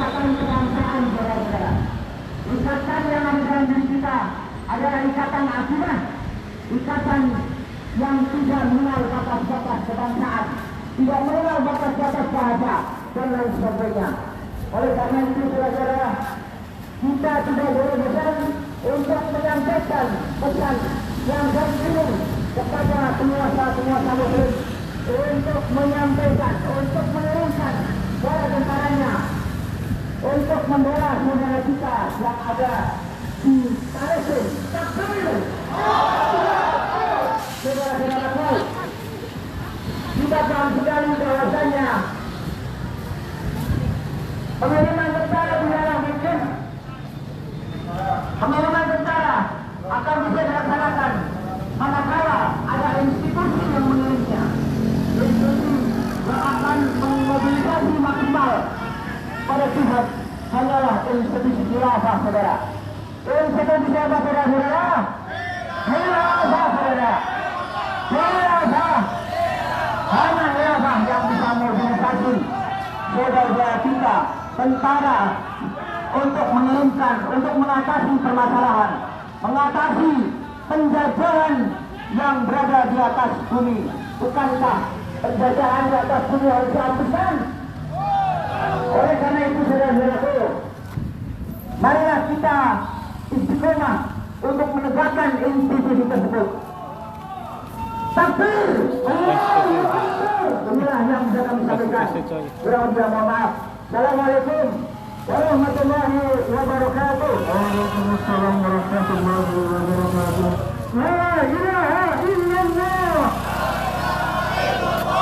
ikatan kebangsaan, saudara-saudara. Ikatan yang ada dalam diri kita adalah ikatan akidah, ikatan yang tidak mengenal batas-batas kebangsaan, tidak mengenal batas-batas bahasa dan lain sebagainya. Oleh karena itu, saudara-saudara, kita tidak boleh bosan untuk menyampaikan pesan yang penting kepada penguasa-penguasa muslim untuk menyampaikan, untuk menurunkan bala tentaranya, untuk membela saudara kita yang ada di Palestina. Takbir! Saudara-saudaraku, kita paham sekali bahwasanya pengiriman tentara tidaklah mungkin. Pengiriman tentara akan bisa dilaksanakan manakala ada institusi yang mengirimnya, institusi yang akan memobilisasi maksimal pada pihak hanyalah institusi khilafah, saudara. Institusi apa, saudara-saudara? Khilafah, saudara. Khilafah. Hanya khilafah yang bisa memobilisasi saudara-saudara kita, tentara, untuk mengirimkan, untuk mengatasi permasalahan, mengatasi penjajahan yang berada di atas bumi. Bukankah penjajahan di atas bumi harus dihapuskan? Oleh karena itu, saudara-saudaraku, marilah kita istiqomah untuk menegakkan institusi tersebut. Takbir! Allahu Akbar! Inilah yang bisa kami sampaikan. Kurang lebih mohon maaf. Assalamualaikum warahmatullahi wabarakatuh. Waalaikumsalam warahmatullahi wabarakatuh. La ilaha illallah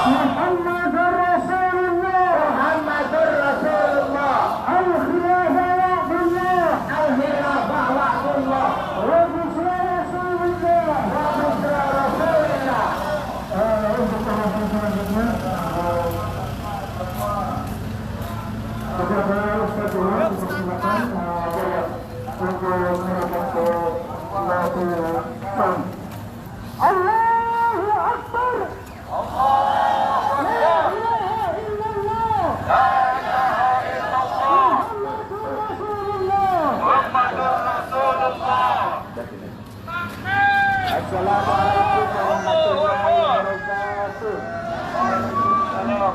Muhammadur Rasulullah. Muhammadur Rasulullah. Al-khilafah wa'dullah. Al-khilafah wa'dullah. Wa busra Rasulullah. Wa busra Rasulullah. Untuk tahun selanjutnya kepada Ustaz Johan untuk silakan untuk merapat ke Lakukan. Allahu Akbar. La ilaha illallah. Muhammadur Rasulullah. Muhammadur Rasulullah. Assalamualaikum warahmatullahi wabarakatuh.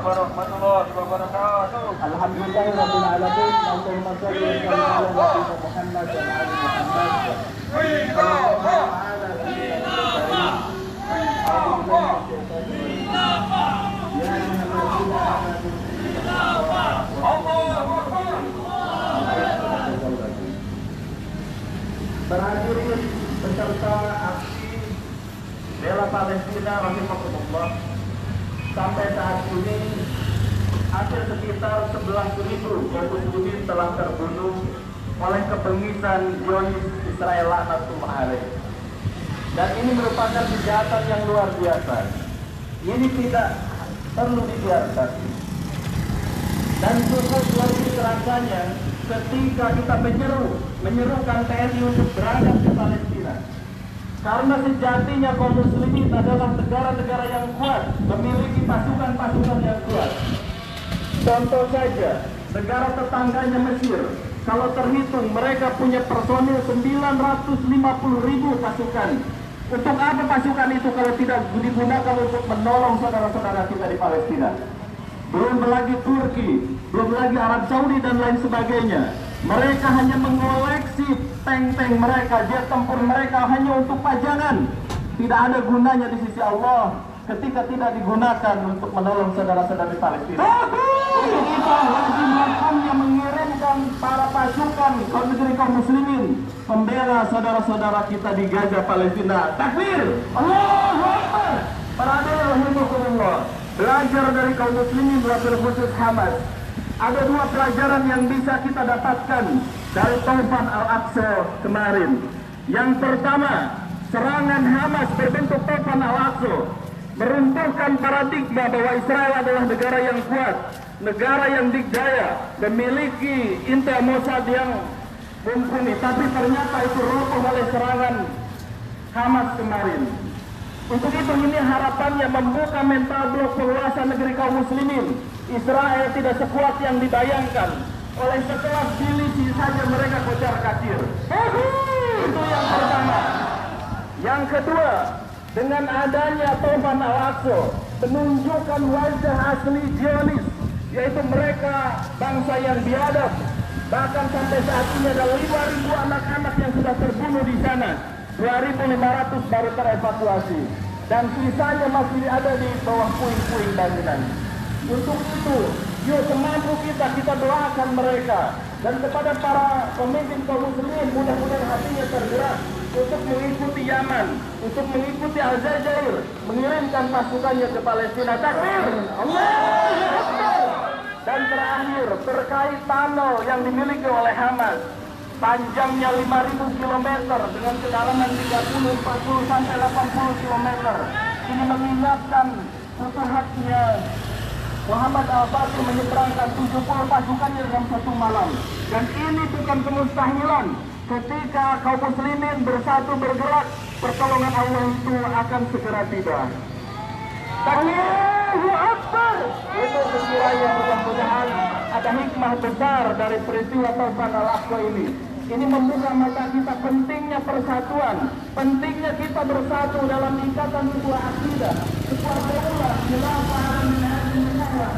Warahmatullahi wabarakatuh. Alhamdulillahirabbil alamin. Allahumma shalli ala Muhammad wa ali Muhammad. Berhadirin beserta aksi bela Palestina rahimahullah, sampai saat ini hampir sekitar 11.000 kaum muslimin telah terbunuh oleh kebengisan Zionis Israel laknatullah alaih. Dan ini merupakan kejahatan yang luar biasa. Ini tidak perlu dibiarkan. Dan cukup lebih terasanya ketika kita menyerukan TNI untuk berangkat ke Palestina. Karena sejatinya kaum muslimin adalah negara-negara yang kuat, memiliki pasukan-pasukan yang kuat. Contoh saja, negara tetangganya Mesir, kalau terhitung mereka punya personil 950.000 pasukan. Untuk apa pasukan itu kalau tidak digunakan untuk menolong saudara-saudara kita di Palestina? Belum lagi Turki, belum lagi Arab Saudi dan lain sebagainya. Mereka hanya mengoleksi tank-tank mereka, jet tempur mereka hanya untuk pajangan. Tidak ada gunanya di sisi Allah ketika tidak digunakan untuk menolong saudara-saudara di Palestina. Untuk itu wajib hukumnya mengirimkan para pasukan kaum negeri kaum muslimin membela saudara-saudara kita di Gaza, Palestina. Takbir! Allahu Akbar! Para hadirin rahimakumullah, belajar dari kaum muslimin wabil khusus Hamas. Ada dua pelajaran yang bisa kita dapatkan dari Taufan Al-Aqsa kemarin. Yang pertama, serangan Hamas berbentuk Taufan Al-Aqsa meruntuhkan paradigma bahwa Israel adalah negara yang kuat, negara yang dikdaya, memiliki intel Mossad yang mumpuni. Tapi ternyata itu runtuh oleh serangan Hamas kemarin. Untuk itu ini harapannya membuka mental blok penguasa negeri kaum muslimin. Israel tidak sekuat yang dibayangkan.
oleh sekelas milisi saja mereka kocar kacir. Itu yang pertama. Yang kedua, dengan adanya Taufan Al-Aqsa menunjukkan wajah asli Zionis, yaitu mereka bangsa yang biadab. Bahkan sampai saat ini ada 5.000 anak-anak yang sudah terbunuh di sana, 2.500 baru terevakuasi, dan sisanya masih ada di bawah puing-puing bangunan. Untuk itu, yuk semampu kita doakan mereka, dan kepada para pemimpin kaum muslimin mudah-mudahan hatinya tergerak untuk mengikuti Yaman, untuk mengikuti Aljazair, mengirimkan pasukannya ke Palestina. Takbir! Allahu Akbar! Dan terakhir, terkait tunnel yang dimiliki oleh Hamas, panjangnya 5.000 km dengan kedalaman 30, 40 sampai 80 km. Ini mengingatkan futuhatnya Muhammad Al-Fatih menyeberangkan 70 pasukannya dalam satu malam. Dan ini bukan kemustahilan. Ketika kaum muslimin bersatu bergerak, pertolongan Allah itu akan segera tiba. Allahu Akbar! Itu sekiranya mudah-mudahan ada hikmah besar dari peristiwa Taufan Al-Aqsa ini. Ini membuka mata kita pentingnya persatuan, pentingnya kita bersatu dalam ikatan sebuah akidah, sebuah daulah, khilafah dan negara.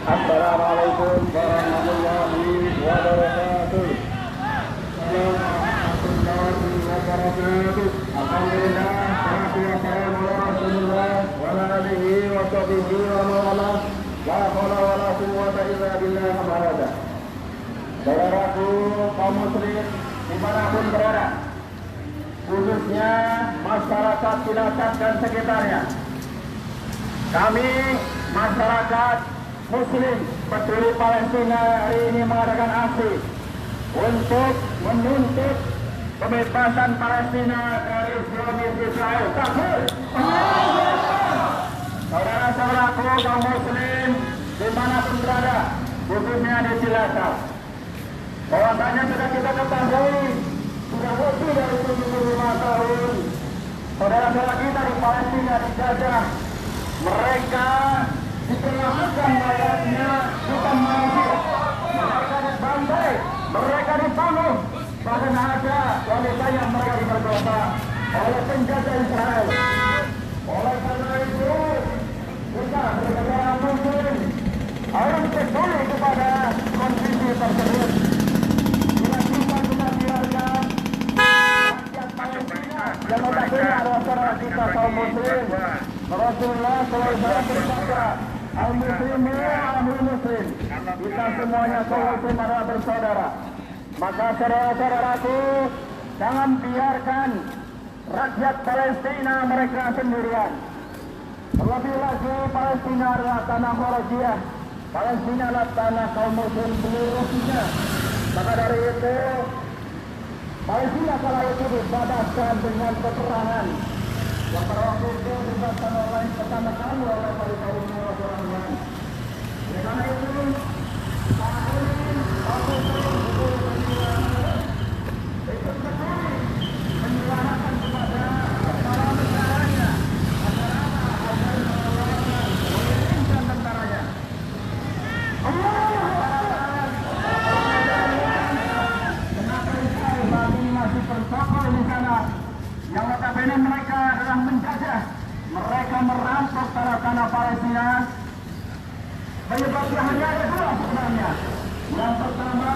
Assalamualaikum warahmatullahi wabarakatuh. Warahmatullahi wabarakatuh. Alhamdulillah, salatu wassalamu ala Rasulillah wa ala alihi wa sahbihi wa man wala. La haula wa la quwwata illa billah al-'ali. Saudaraku kaum muslim dimanapun berada, khususnya masyarakat Cilacap dan sekitarnya, kami masyarakat Muslim peduli Palestina hari ini mengadakan aksi untuk menuntut kebebasan Palestina dari Zionis Israel. Takbir! Saudara-saudaraku kaum Muslim dimanapun berada, khususnya di Cilacap, bahwasanya sudah kita ketahui sudah lebih dari 75 tahun saudara-saudara kita di Palestina dijajah. Mereka diperlakukan layaknya bukan manusia. Mereka dibantai, mereka dibunuh, bahkan ada wanita yang mereka diperkosa oleh penjajah Israel. Oleh karena itu, kita sebagai orang Muslim harus peduli kepada kondisi tersebut. Tidak bisa kita biarkan rakyat Palestina yang notabene adalah saudara kita kaum Muslim. Rasulullah SAW bersabda, al-muslimu al-muslim, kita semuanya kaum muslim adalah bersaudara. Maka saudara-saudaraku, jangan biarkan rakyat Palestina mereka sendirian. Terlebih lagi Palestina adalah tanah Kharajiyah, Palestina adalah tanah kaum muslim seluruhnya. Maka dari itu Palestina kala itu dibebaskan dengan peperangan yang pada waktu itu dibebaskan oleh pertama kali oleh Palestina Rasulullah. Karena itu saat ini waktu itu ikut berdiri menyuarakan kepada para negaranya agar mengeluarkan mengirimkan yang notabene mereka adalah menjajah, mereka merampok tanah Palestina. Penyebabnya hanya ada dua sebenarnya. Yang pertama,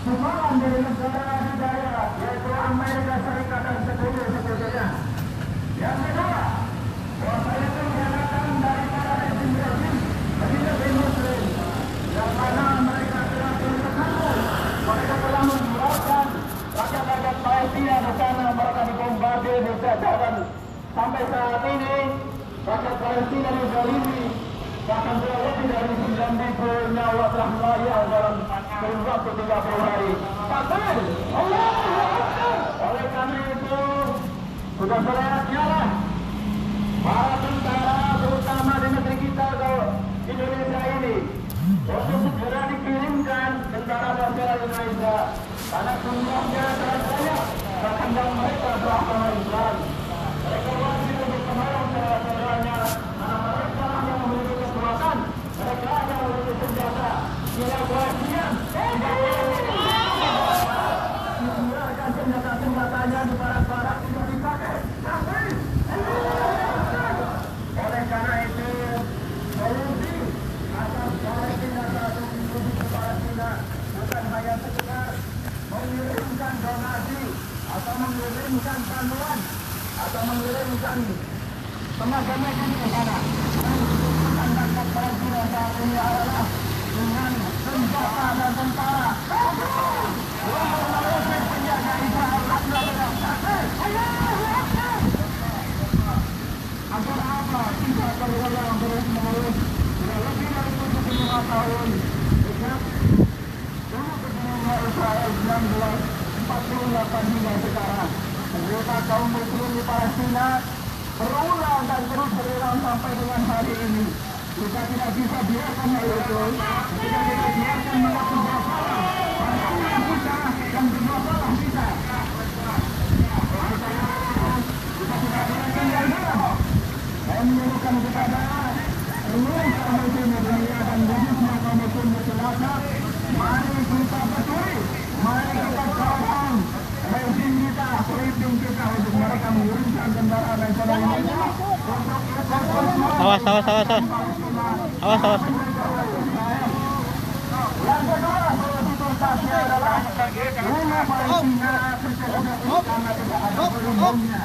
sokongan dari negara adidaya, yaitu Amerika Serikat dan sekutu-sekutunya. Yang kedua, bahwasanya pengkhianatan dari para rezim-rezim bagi negeri Muslim, yang mana mereka telah berkekang, mereka telah membuatkan rakyat-rakyat Palestina di sana, mereka dibombardir, dijajakan. Sampai saat ini, rakyat Palestina dizalimi. Bahkan lebih dari 9.000 nyawa telah melayang dalam kurun waktu 30 hari. Takbir! Allahu Akbar! Oleh karena itu, sudah selayaknya lah para tentara, terutama di negeri kita Indonesia ini, untuk segera dikirimkan tentara nasional Indonesia. Karena jumlahnya sangat banyak, bahkan yang mereka beragama Islam. Mereka wajib untuk menolong saudara-saudaranya, karena mereka yang memiliki kekuatan, mereka yang memiliki senjata. Bila kewajiban, dibiarkan senjata-senjatanya di barak-barak tidak dipakai. Oleh karena itu, solusi atas Palestina satu solusi ke Palestina bukan hanya sekedar mengirimkan donasi atau mengirimkan bantuan atau mengirimkan tenaga medis ke sana. Dan rakyat Palestina saat ini adalah dengan senjata dan tentara untuk mengusir penjaga Israel. Agar apa? Kita berulang terus-menerus sudah lebih dari 75 tahun sejak dulu berdirinya Israel 1948 hingga sekarang. Anggota kaum muslim di Palestina berulang dan terus berulang sampai dengan hari ini. Kita tidak bisa biarkan hal itu. Kita tidak biarkan mereka berbuat salah. Karena kita yang berbuat salah kita. Kita tidak biarkan hal itu. Saya menyerukan kepada seluruh kaum muslim dunia dan khususnya kaum muslim di Selatan. Mari kita peduli. Mari kita tolong rezim kita, pemimpin kita untuk mereka mengirimkan kendaraan dan sebagainya.
Awas.
Yang kedua, solusi tuntasnya adalah rumah Palestina karena tidak ada pelindungnya.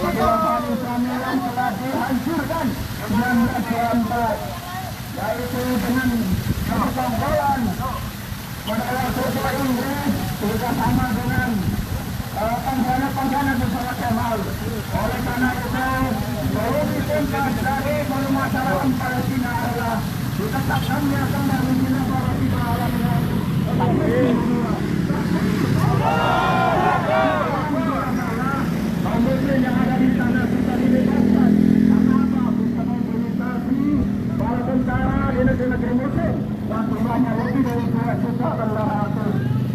Kegiatan Islamnya yang telah dihancurkan 1944, yaitu dengan kegagalan pada sebuah Inggris bekerjasama dengan pengkhianat bersama Kemal. Oleh karena itu, solusi tuntas dari permasalahan Palestina adalah ditetapkannya kembali di negara kita alamnya. Kaum muslim yang ada di sana sudah dibebaskan. Kenapa? Bisa mobilisasi para tentara di negeri-negeri muslim yang jumlahnya lebih dari 2 juta tentara.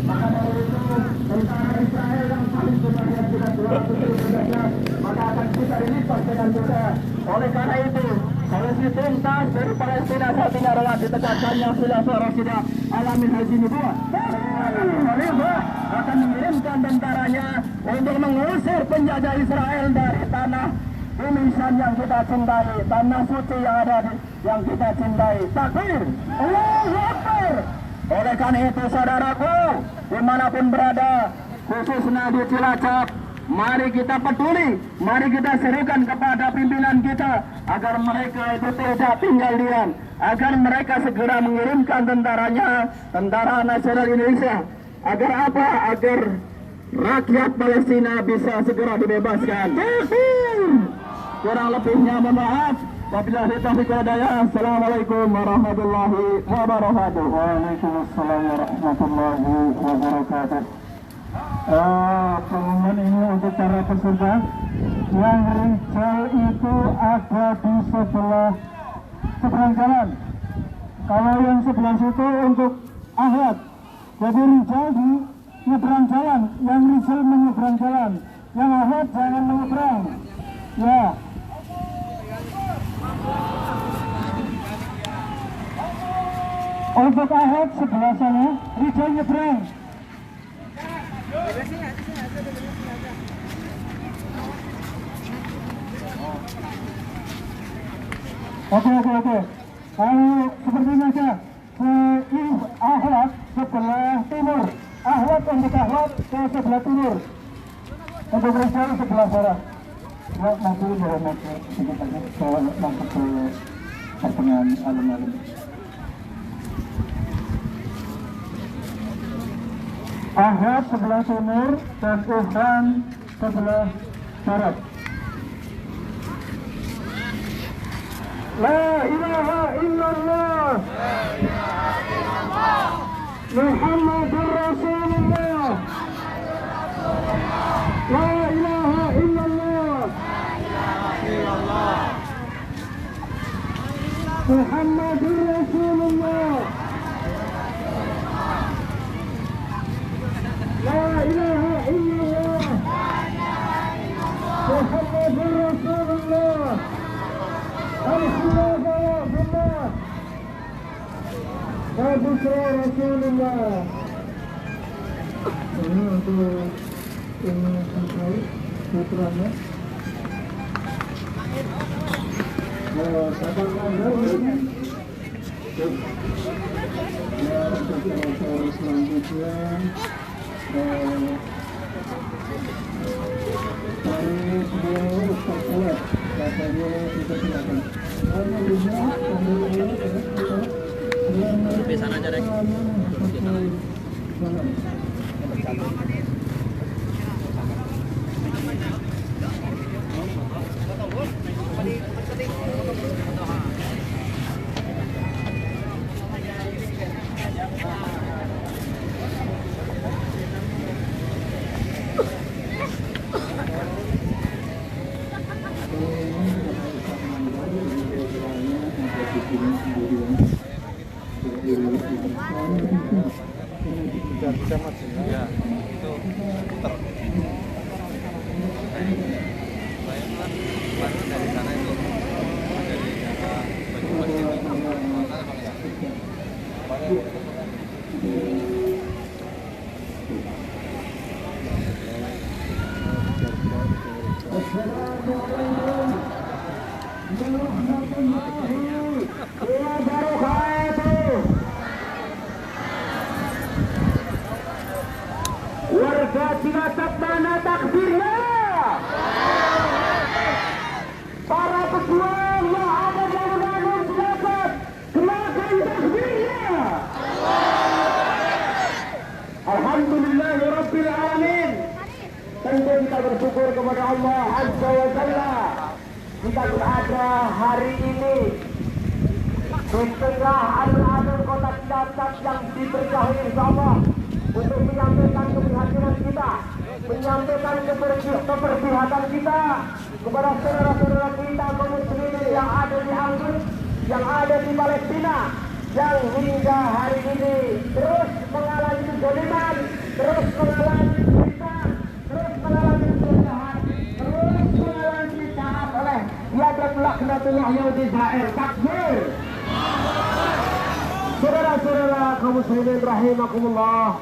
Maka dari itu, tentara Israel yang paling sebanyak sudah 200.000 saja, maka akan kita dilipat dengan mudah. Oleh karena itu, solusi tuntas dari Palestina saat ini adalah ditegakkannya khilafah Rashidah alamin haji nubuwah. Khalifah akan mengirimkan tentaranya untuk mengusir penjajah Israel dari tanah bumi Syam yang kita cintai, tanah suci yang kita cintai. Takbir! Allahu Akbar! Oleh karena itu, saudaraku, dimanapun berada, khususnya di Cilacap, mari kita peduli, mari kita serukan kepada pimpinan kita agar mereka itu tidak tinggal diam, agar mereka segera mengirimkan tentaranya, tentara nasional Indonesia. Agar apa? Agar rakyat Palestina bisa segera dibebaskan. Kurang lebihnya mohon maaf. Wabillahi taufiq wal hidayah. Assalamualaikum warahmatullahi wabarakatuh. Waalaikumsalam warahmatullahi wabarakatuh. Pengumuman ini untuk para peserta. Yang Rijal itu ada di seberang jalan. Kalau yang sebelah situ untuk Ahad. Jadi Rijal di nyebrang jalan, yang Rijal menyeberang jalan, yang Ahad jangan menyeberang. Ya. Untuk Ahad sebelah sana, Rijal nyebrang. Oke. Seperti biasa, Ahwat sebelah timur. Ahwat untuk Ahwat ke sebelah timur. Untuk Rizal sebelah barat. Ya, nanti berhenti sedikit lagi masuk ke pertengahan alun-alun. Ahwat sebelah timur dan Ihsan sebelah barat. La ilaha illallah Muhammadur Rasulullah. La ilaha illallah Muhammadur Rasulullah. La ilaha illallah Muhammadur Rasulullah. Alhamdulillah. Abusra Rasulullah. Ini untuk ini putranya. Sahabat anda ya, selanjutnya dari sebuah Ustaz Salat katanya kita silakan.
Di sana aja, Rek. Ya, itu putar. Dari sana itu dari daerah Banyumas
warga Cilacap mana takbirnya? Para pejuang yang ada di alun-alun Cilacap, kenakan takbirnya. Alhamdulillahirabbil alamin. Tentu kita bersyukur kepada Allah Azza wa Jalla. Kita berada hari ini di tengah alun-alun kota Cilacap yang diberkahi insya Allah untuk menyampaikan keprihatinan kita, menyampaikan keberpihakan kita kepada saudara-saudara kita kaum muslimin yang ada di Anggit, yang ada di Palestina, yang hingga hari ini terus mengalami kezaliman, terus mengalami cerita, terus mengalami kesusahan, terus mengalami ditaat oleh yadat laknatullah Yahudi Israel. Takbir! Saudara-saudara kaum muslimin rahimakumullah,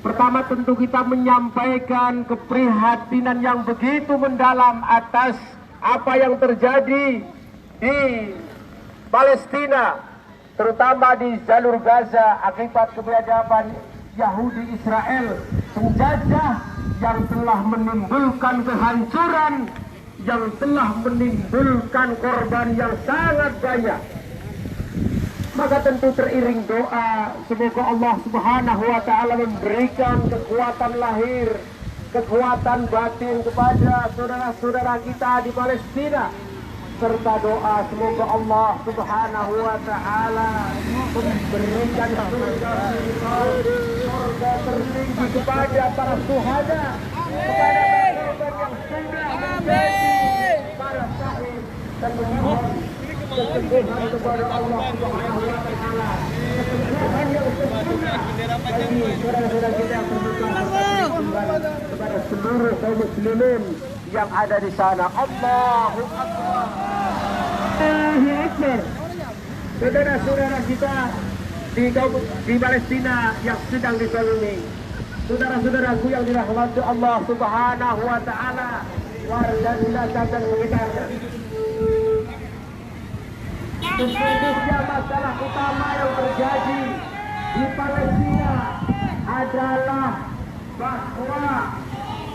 pertama tentu kita menyampaikan keprihatinan yang begitu mendalam atas apa yang terjadi di Palestina, terutama di jalur Gaza akibat kebiadaban Yahudi Israel penjajah yang telah menimbulkan kehancuran, yang telah menimbulkan korban yang sangat banyak. Maka tentu teriring doa, semoga Allah Subhanahu wa Ta'ala memberikan kekuatan lahir, kekuatan batin kepada saudara-saudara kita di Palestina, serta doa semoga Allah Subhanahu wa Ta'ala memberikan surga tertinggi kepada para syuhada, kepada korban yang sudah menjadi para syahid, dan memohon kesembuhan kepada Allah Subhanahu wa Ta'ala, kesembuhan yang sempurna bagi saudara-saudara kita yang terluka, kepada seluruh kaum muslimin yang ada di sana. Allahu Akbar. Allahu Akbar. Saudara-saudara kita di Palestina yang sedang dizalimi, saudara-saudaraku yang dirahmati Allah Subhanahu wa Ta'ala, warga Cilacap dan sekitarnya. Sesungguhnya masalah utama yang terjadi di Palestina adalah bahwa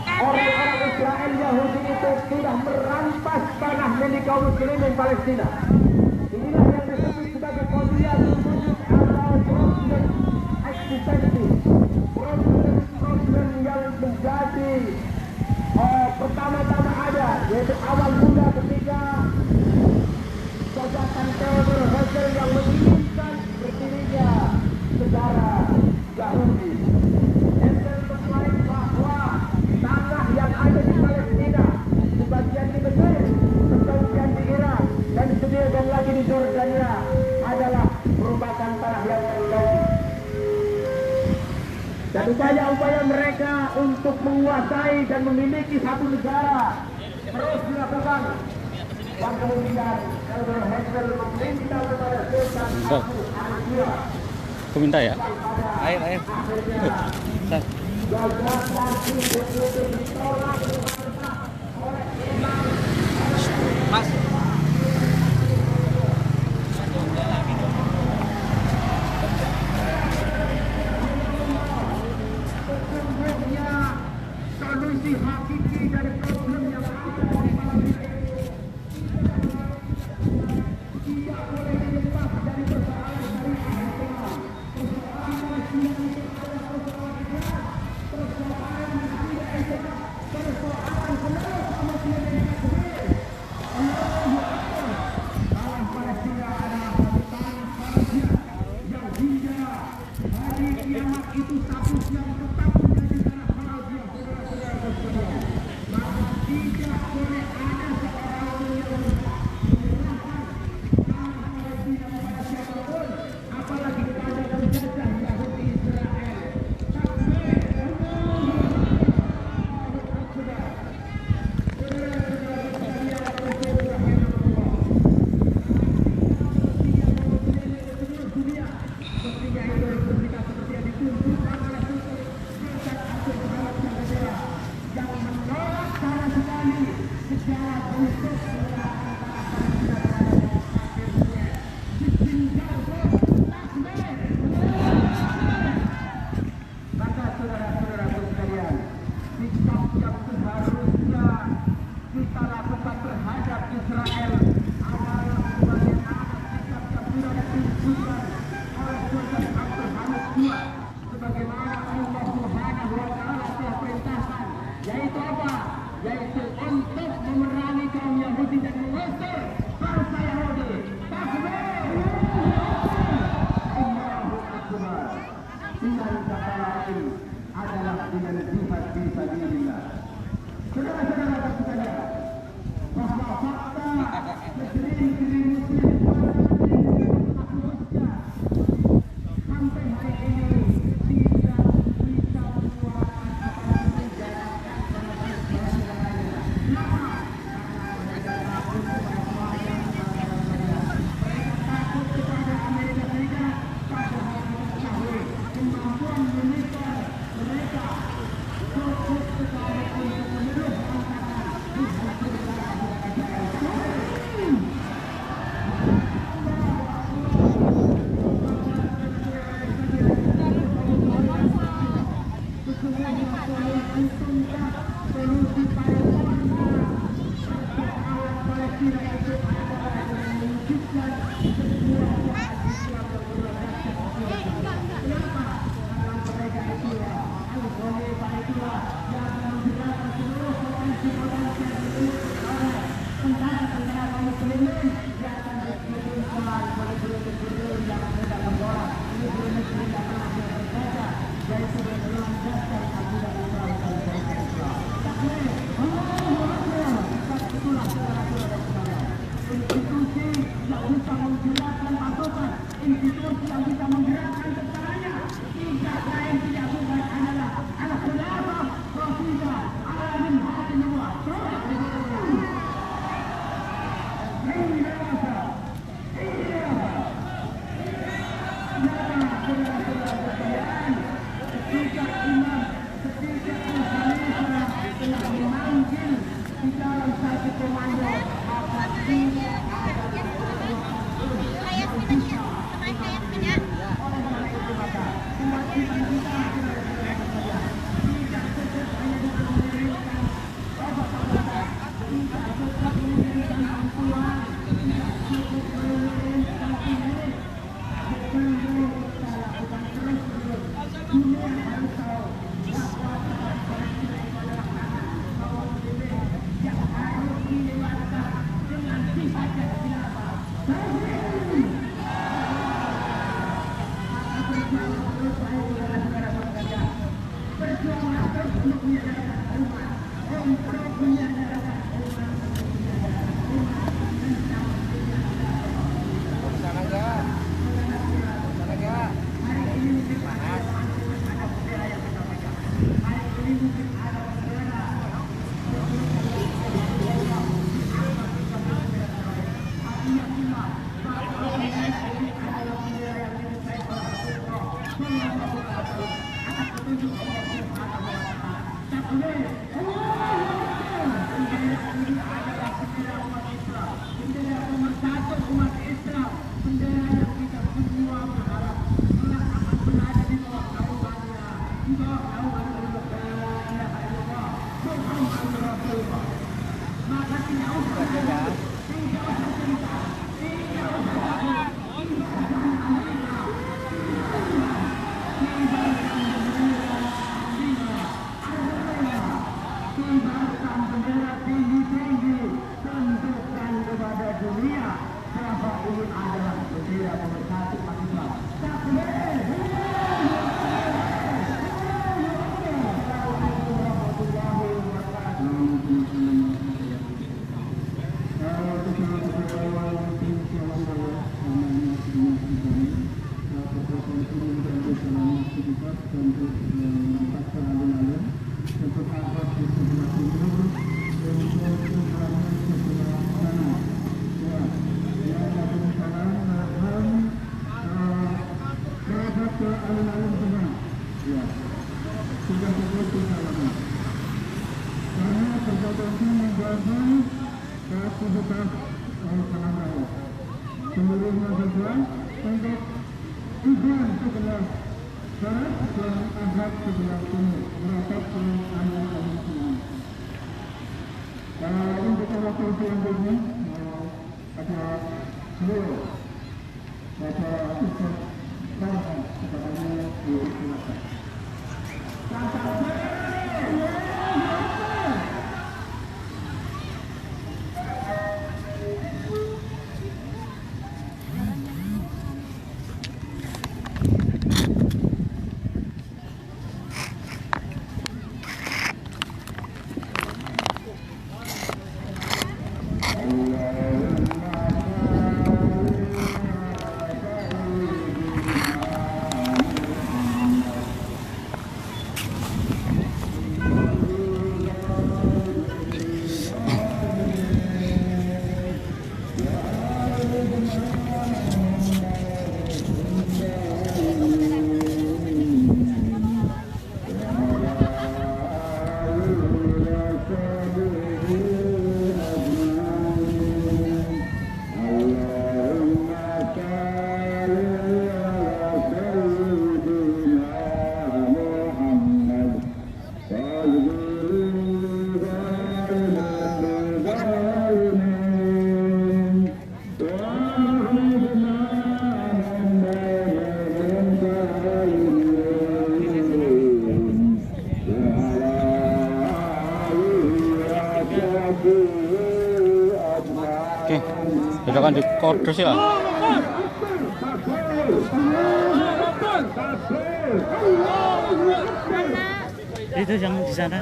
orang-orang Israel Yahudi itu sudah merampas tanah milik kaum muslimin Palestina. Inilah yang disebut sebagai qadiyah wujud atau problem eksistensi. Problem yang menjadi pertama-tama ada, yaitu awal mula ketika gagasan Theodor Herzl yang menginginkan berdirinya negara Yahudi. Herzl mengklaim bahwa tanah yang ada di Palestina, sebagian di Mesir, sebagian di Irak, dan sebagian lagi di Jordania adalah merupakan tanah yang terjadi. Dan upaya-upaya mereka untuk menguasai dan memiliki satu negara terus dilakukan. Dan kemudian Theodor Herzl meminta kepada Sultan Abu Hanifah.
Aku minta ya. Air. Mas.
Sesungguhnya solusi hakiki dari problem yang ada di Palestina tidak boleh dilepas dari persoalan syariah Islam. Persoalan Palestina itu adalah persoalan Islam, persoalan akidah Islam, persoalan seluruh kaum muslimin takbir. Allahu Akbar. Tanah Palestina adalah satu tanah Palestina yang hingga hari kiamat itu status yang tetap menjadi tanah Palestina. Saudara-saudara sekalian, maka tidak boleh ada seorang pun yang menyerahkan tanah Palestina kepada siapapun, apalagi kepada penjajah Yahudi Israel. Takbir. Allahu Akbar. Saudara-saudara sekalian, rahimahullah. Seluruh dunia mestinya itu Republika seperti yang ditunjukkan oleh Sultan Agung Muhammad Syahriar yang menolak sama sekali secara khusus menyerahkan tanah Palestina kepada akhirnya ditinggalkan takbir. Maka saudara-saudara sekalian, sikap yang seharusnya kita lakukan terhadap Israel adalah sebagaimana sikap yang sudah ditunjukkan oleh Sultan Abdul Hamid II, sebagaimana Allah Subhanahu wa Ta'ala telah perintahkan, yaitu apa? Yaitu untuk memerangi kaum Yahudi dan mengusir bangsa Yahudi. Takbir! Allahu Akbar. Dengan kata lain adalah dengan jihad fi sabilillah. Saudara-saudara sekalian, bahwa fakta negeri-negeri muslim sampai hari ini tidak bisa mengeluarkan apalagi menjalankan peraturan lainnya. Kenapa? Karena mereka takut kepada semuanya. Mereka takut kepada Amerika Serikat, padahal kita ketahui kemampuan militer mereka cukup sekali untuk menyuruh angkatan dihancurkan Israel. Solusi Palestina, persoalan Palestina itu adalah dengan mewujudkan sebuah Islam yang berdasarkan. Kenapa? Karena mereka itulah, al-Khalifah itulah yang menggerakkan seluruh potensi-potensi yang dimiliki oleh tentara-tentara kaum muslimin yang akan dikirimkan kepada negeri-negeri yang hendak membolak, negeri-negeri yang telah berjaya, yaitu melandaskan akidah Islam dan syariat Islam. Takbir. Allahu Akbar. Itulah saudara-saudara sekalian, institusi yang bisa menggerakkan pasukan, institusi yang bisa menggerakkan tentaranya, tidak lain tidak bukan adalah al-khilafah Rafidah ala minhajin nubuwah. Ketika imam, ketika al-khalifah telah memanggil di dalam satu komando, maka tidak ada
Oke, silakan di kordus ya.
Itu yang di sana.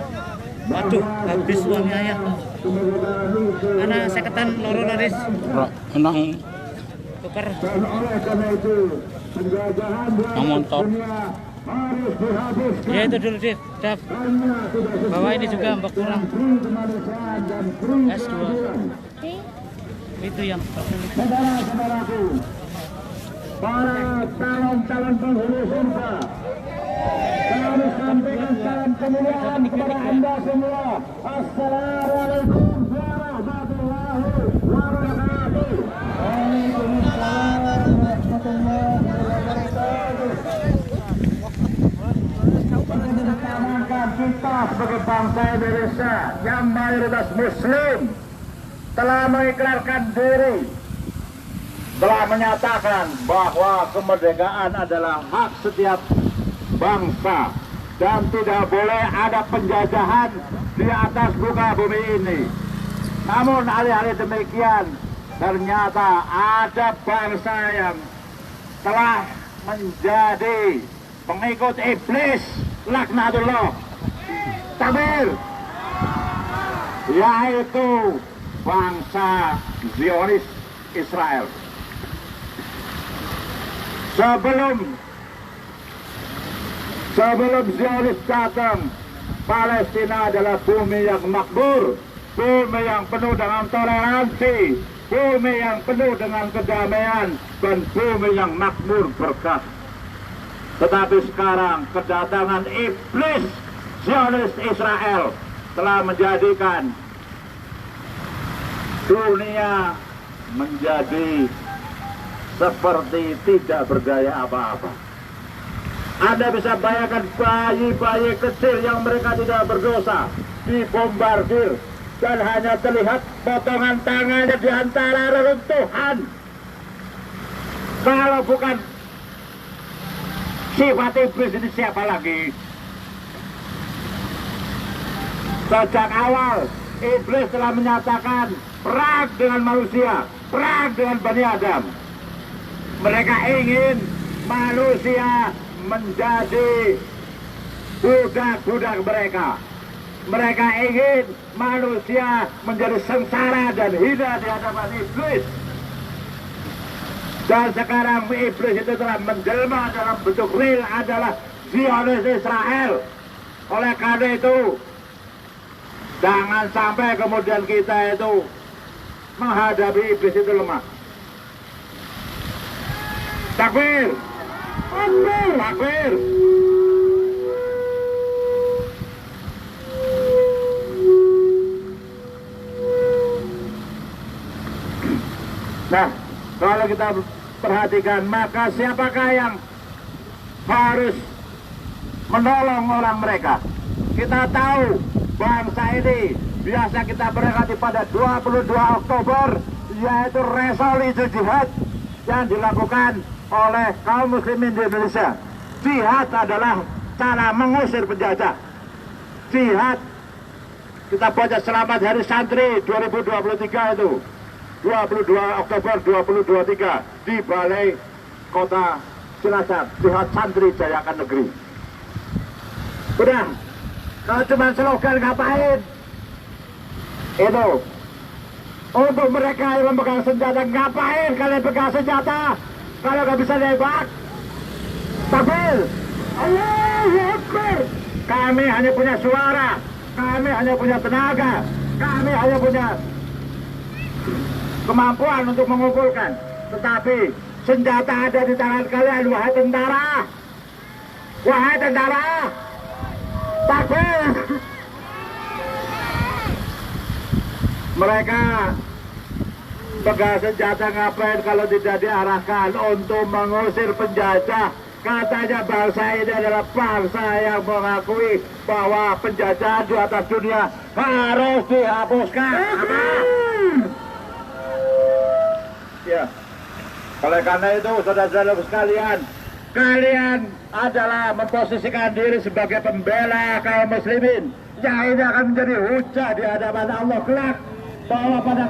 Waduh, habis uangnya ya. Karena seketan loro laris.
Menang
Tukar.
yang motor.
Ya itu dulu Dev. Dev. Bawa ini juga mbak kurang. S2. Itu yang
Saudara-saudaraku, para calon-calon penghulu surga, kami sampaikan salam kemuliaan kepada Anda semua. Assalamualaikum warahmatullahi wabarakatuh. Waalaikumsalam warahmatullahi wabarakatuh. Pertama kita sebagai bangsa Indonesia yang mayoritas Muslim telah mengikrarkan diri, telah menyatakan bahwa kemerdekaan adalah hak setiap bangsa dan tidak boleh ada penjajahan di atas muka bumi ini. Namun alih-alih demikian, ternyata ada bangsa yang telah menjadi pengikut iblis, laknatullah. Takbir.
yaitu bangsa Zionis Israel. Sebelum Zionis datang, Palestina adalah bumi yang makmur, bumi yang penuh dengan toleransi, bumi yang penuh dengan kedamaian, dan bumi yang makmur berkah. Tetapi sekarang kedatangan iblis Zionis Israel telah menjadikan dunia menjadi seperti tidak berdaya apa-apa. Anda bisa bayangkan bayi-bayi kecil yang mereka tidak berdosa dibombardir dan hanya terlihat potongan tangannya di antara reruntuhan. Kalau bukan sifat iblis ini siapa lagi? Sejak awal iblis telah menyatakan perang dengan manusia, perang dengan Bani Adam. Mereka ingin manusia menjadi budak-budak mereka. Mereka ingin manusia menjadi sengsara dan hina di hadapan iblis. Dan sekarang iblis itu telah menjelma dalam bentuk real adalah Zionis Israel. Oleh karena itu, jangan sampai kemudian kita itu menghadapi iblis itu lemah. Takbir! Takbir! Takbir! Nah, kalau kita perhatikan, maka siapakah yang harus menolong orang mereka? Kita tahu bangsa ini biasa kita berakati pada 22 Oktober, yaitu resolusi jihad yang dilakukan oleh kaum muslimin di Indonesia. Jihad adalah cara mengusir penjajah. Jihad, kita baca Selamat Hari Santri 2023 itu 22 Oktober 2023 di Balai Kota Cilacap, Jihad Santri Jayakan Negeri. Udah, kalau cuma slogan ngapain? Itu untuk mereka yang memegang senjata, ngapain kalian pegang senjata kalau nggak bisa nembak? Takbir! Allahu Akbar! Kami hanya punya suara, kami hanya punya tenaga, kami hanya punya kemampuan untuk mengumpulkan. Tetapi senjata ada di tangan kalian, wahai tentara. Wahai tentara! Takbir! Mereka pegang senjata ngapain kalau tidak diarahkan untuk mengusir penjajah? Katanya bangsa ini adalah bangsa yang mengakui bahwa penjajahan di atas dunia harus dihapuskan. Ya, oleh karena itu saudara-saudara sekalian, kalian adalah memposisikan diri sebagai pembela kaum muslimin yang ini akan menjadi hujah di hadapan Allah kelak. Bahwa pada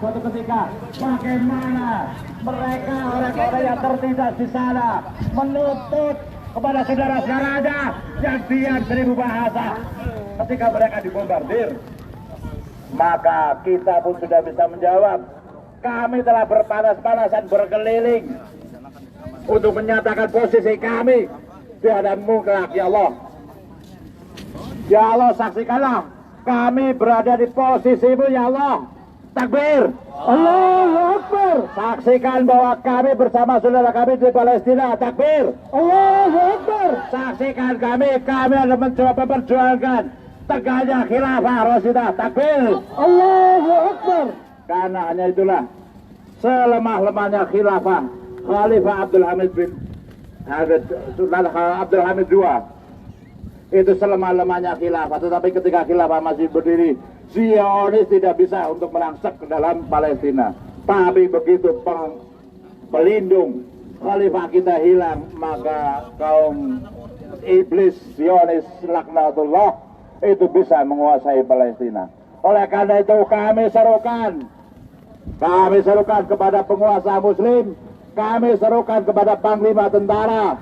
suatu ketika bagaimana mereka orang-orang yang tertindas di sana menuntut kepada saudara-saudaranya yang diam 1000 bahasa ketika mereka dibombardir, maka kita pun sudah bisa menjawab. Kami telah berpanas-panasan berkeliling untuk menyatakan posisi kami di hadapanmu kelak, ya Allah. Ya Allah, saksikanlah kami berada di posisimu, ya Allah. Takbir! Allahu Akbar! Saksikan bahwa kami bersama saudara kami di Palestina. Takbir! Allahu Akbar! Saksikan kami akan mencoba memperjuangkan tegaknya khilafah Rasyidiyah. Takbir! Allahu Akbar! Karena hanya itulah selemah-lemahnya khilafah Khalifah Abdul Hamid bin Sultan Abdul Hamid II. Itu selemah-lemahnya khilafah, tetapi ketika khilafah masih berdiri, Zionis tidak bisa untuk merangsek ke dalam Palestina. Tapi begitu pelindung khalifah kita hilang, maka kaum iblis Zionis laknatullah itu bisa menguasai Palestina. Oleh karena itu kami serukan kepada penguasa muslim, kami serukan kepada panglima tentara,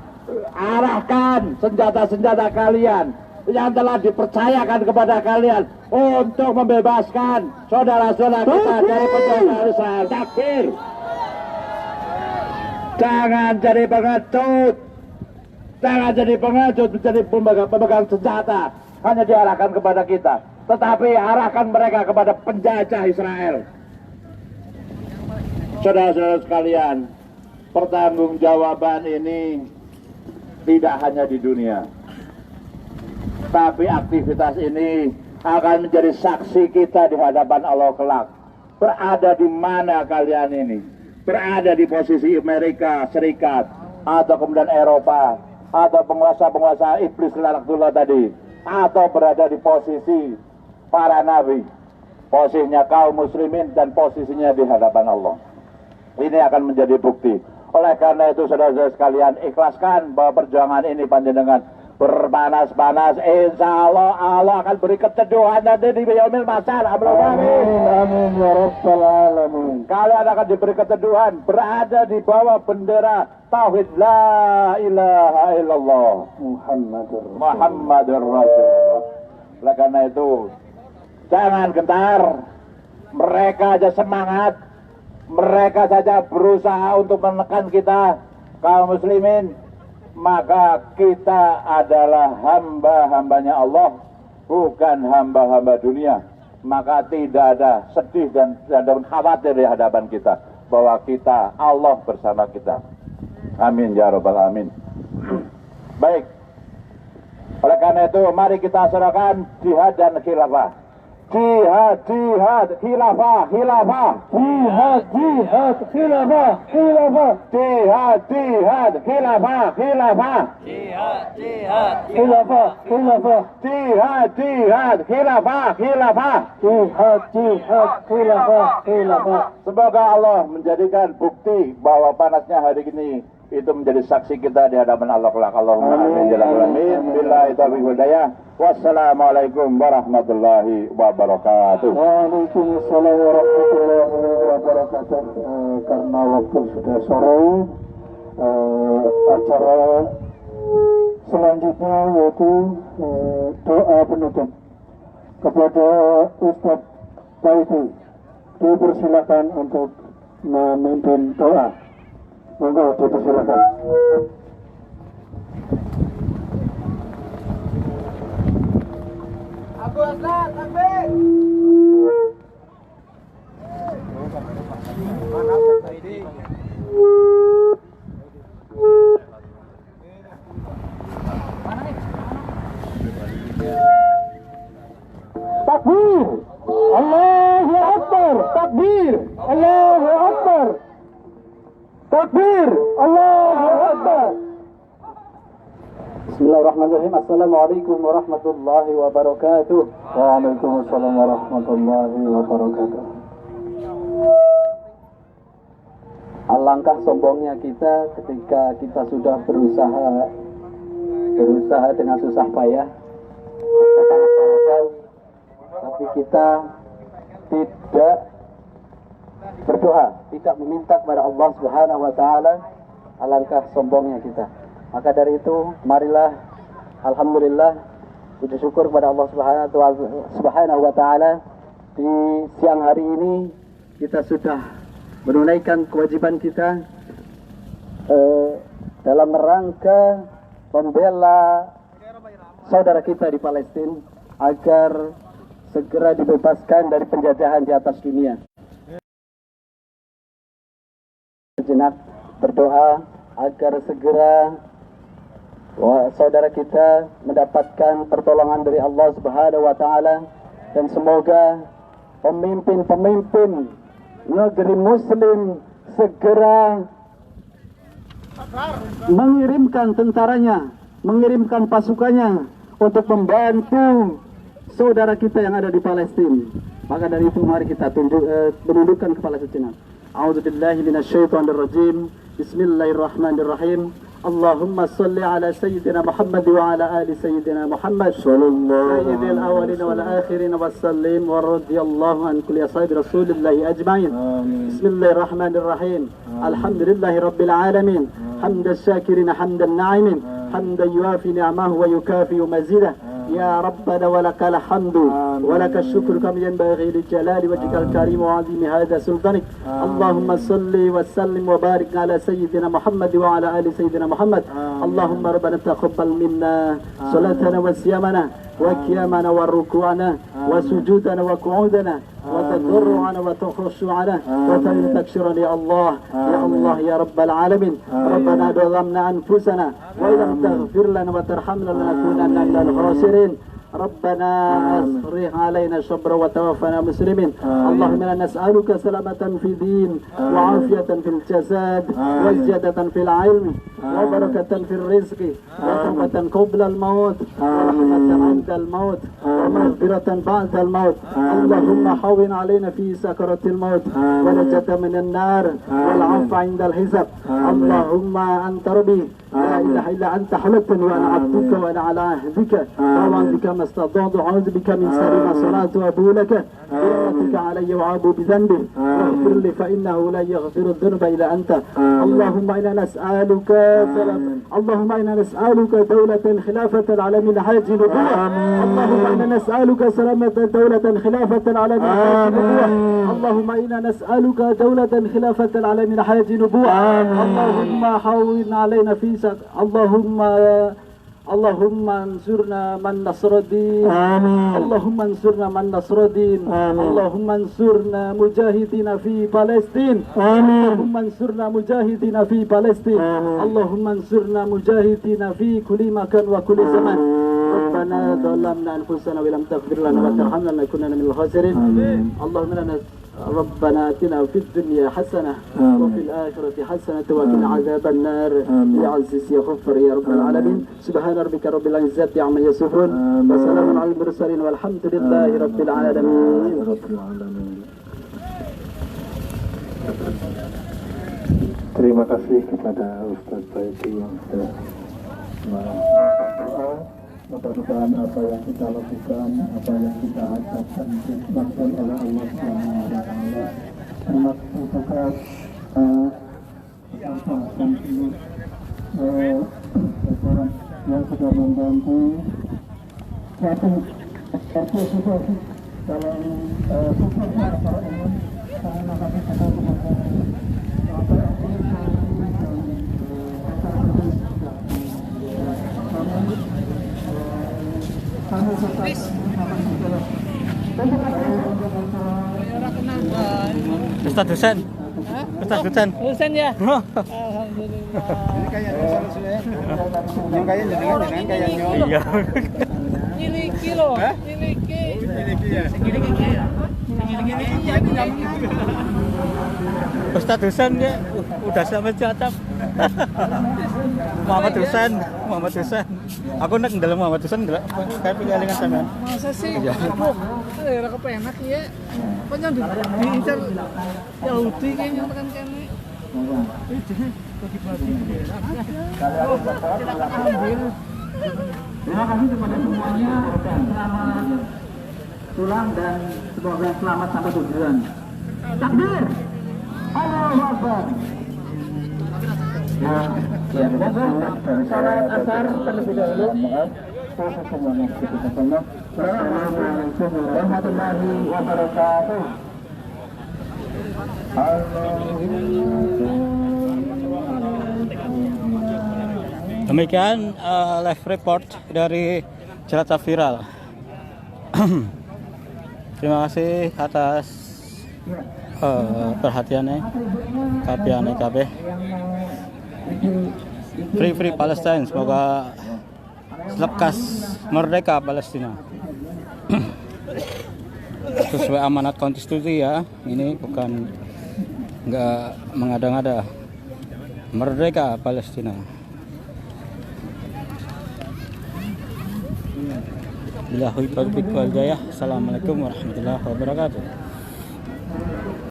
arahkan senjata-senjata kalian yang telah dipercayakan kepada kalian untuk membebaskan saudara-saudara kita dari penjara Israel. Takbir. Jangan jadi pengecut. Jangan jadi pengecut menjadi pemegang senjata. Hanya diarahkan kepada kita, tetapi arahkan mereka kepada penjajah Israel. Saudara-saudara sekalian, pertanggungjawaban ini tidak hanya di dunia, tapi aktivitas ini akan menjadi saksi kita di hadapan Allah kelak. Berada di mana kalian ini? Berada di posisi Amerika Serikat, atau kemudian Eropa, atau penguasa-penguasa iblis laknatullah tadi, atau berada di posisi para nabi, posisinya kaum muslimin dan posisinya di hadapan Allah. Ini akan menjadi bukti. Oleh karena itu saudara-saudara sekalian, ikhlaskan bahwa perjuangan ini panjenengan berpanas-panas, insya Allah Allah akan beri keteduhan nanti di yaumil masar. Amin amin ya rabbal alamin. Kalian akan diberi keteduhan, berada di bawah bendera tauhid la ilaha illallah Muhammadur Rasulullah. Oleh karena itu jangan gentar, mereka aja semangat, mereka saja berusaha untuk menekan kita kaum muslimin, maka kita adalah hamba-hambanya Allah, bukan hamba-hamba dunia. Maka tidak ada sedih dan khawatir di hadapan kita, bahwa kita, Allah bersama kita. Amin ya rabbal alamin. Baik, oleh karena itu mari kita serahkan jihad dan khilafah. Jihad, jihad, khilafah, khilafah. Jihad, jihad, khilafah, khilafah. Jihad, jihad, khilafah, khilafah.
Jihad, jihad,
Khilafah, khilafah.
Jihad, jihad, khilafah, khilafah.
Jihad, jihad, khilafah, khilafah.
Semoga Allah menjadikan bukti bahwa panasnya hari ini itu menjadi saksi kita di hadapan Allah kelak. Allahumma amin ya rabbal alamin. Billahi taufiq wal hidayah. Wassalamualaikum warahmatullahi wabarakatuh.
Waalaikumsalam warahmatullahi wabarakatuh. Karena waktu sudah sore, acara selanjutnya yaitu doa penutup kepada Ustadz Taiti. Dipersilakan untuk memimpin doa. Monggo dipersilakan.
Abu Aslan, takbir.
Takbir. Allahu Akbar. Takbir. Allahu Akbar. Takbir. Allahu Akbar. Bismillahirrahmanirrahim. Assalamualaikum warahmatullahi wabarakatuh. Waalaikumsalam warahmatullahi wabarakatuh. Alangkah sombongnya kita ketika kita sudah berusaha dengan susah payah, tapi kita tidak berdoa, tidak meminta kepada Allah Subhanahu wa taala. Alangkah sombongnya kita. Maka dari itu, marilah alhamdulillah puji syukur kepada Allah Subhanahu wa taala, di siang hari ini kita sudah menunaikan kewajiban kita dalam rangka membela saudara kita di Palestina agar segera dibebaskan dari penjajahan di atas dunia. Sejenak berdoa agar segera saudara kita mendapatkan pertolongan dari Allah Subhanahu wa taala, dan semoga pemimpin-pemimpin negeri muslim segera mengirimkan tentaranya, mengirimkan pasukannya untuk membantu saudara kita yang ada di Palestina. Maka dari itu mari kita menundukkan kepala sejenak. A'udzubillahi minasyaitonir rajim. Bismillahirrahmanirrahim. Allahumma salli ala sayyidina Muhammad wa ala ali sayyidina Muhammad sayyidil awwalin wal akhirin wa sallim wa radiyallahu an kulli ashabi rasulillahi ajma'in. Bismillahirrahmanirrahim. Alhamdulillahi rabbil alamin. Hamdan syakirin hamdan na'imin. حمدا يوافي نعمه ويكافئ مزيده يا ربنا ولك الحمد ولك الشكر كما ينبغي لجلال وجهك الكريم وعظيم هذا سلطانك. اللهم صل وسلم وبارك على سيدنا محمد وعلى آل سيدنا محمد. اللهم ربنا تقبل منا صلاتنا وصيامنا وقيامنا وركوعنا وسجودنا وقعودنا وتضرعنا وتخشعنا وتكشرا يا الله يا الله يا رب العالمين. ربنا ظلمنا أنفسنا وإن لم تغفر لنا وترحمنا لنكونن من الخاسرين. ربنا أصرح علينا الصبر وتوفنا مسلمين. اللهم إنا نسألك سلامة في الدين وعافية في الجسد وزيادة في العلم وبركة في الرزق وتوبة قبل الموت ورحمة عند الموت ومغفرة بعد الموت. اللهم حوّن علينا في سكرة الموت ونجاة من النار والعفو عند الحساب. اللهم أنت ربي لا إله إلا أنت خلقتني وأنا عبدك وأنا على عهدك ووعدك ما استطعت. أعوذ بك من شر ما صنعت وأبوء لك برحمتك علي وأبوء بذنبي واغفر لي فإنه لا يغفر الذنوب إلا أنت. اللهم إنا نسألك اللهم إنا نسألك دولة خلافة العالم الحاج نبوة. اللهم إنا نسألك سلامة دولة خلافة العالم الحاج نبوة. اللهم إنا نسألك دولة خلافة العالم الحاج نبوة. اللهم حوّن علينا في اللهم انصرنا من نصر الدين. اللهم انصرنا من نصر الدين. اللهم انصرنا مجاهدين في فلسطين. اللهم انصرنا مجاهدين في فلسطين. اللهم انصرنا مجاهدين في كل مكان وكل زمان. ربنا ظلمنا أنفسنا ولم تغفر لنا وترحمنا لنكونن من الخاسرين. اللهم ربنا آتنا في الدنيا حسنة وفي الآخرة حسنة وقنا عذاب النار. يا عزيز يا غفار يا رب العالمين. سبحان ربك رب العزة عما يصفون وسلام على المرسلين والحمد لله رب العالمين.
Terima kasih kepada Ustaz Baiti yang sudah berdoa. Mudah-mudahan apa yang kita lakukan, apa yang kita ucapkan disebabkan oleh Allah Subhanahu wa Ta'ala. Terima kasih kepada dan seluruh yang sudah membantu suatu situasi dalam khususnya para umum karena kami sudah
Ustaz dosen. Ustaz dosen.
Dosen ya.
Ini kayak yang kayak jenengan kayaknya.
Iya.
Miliki loh. Miliki.
Ustaz dosen ya. Udah sampai jatap. Muhammad dosen. Aku nak dalam Muhammad dosen enggak kayak pengalingan sampean.
Masa sih? Aduh, ada kepenak ya. Pokoknya diincar Yahudi kayaknya tekan kene.
Terima kasih kepada semuanya. Selamat pulang dan semoga selamat sampai tujuan. Takbir. Allahu Akbar. Ya, salat asar terlebih dahulu. Assalamualaikum warahmatullahi wabarakatuh.
Demikian live report dari Jelajah Viral. Terima kasih atas perhatiannya. Kabeh. Free Palestine, semoga lekas merdeka Palestina. Sesuai amanat konstitusi ya, ini bukan nggak mengada-ngada. Merdeka Palestina. Billahi taufiq wal hidayah. Assalamualaikum warahmatullahi wabarakatuh.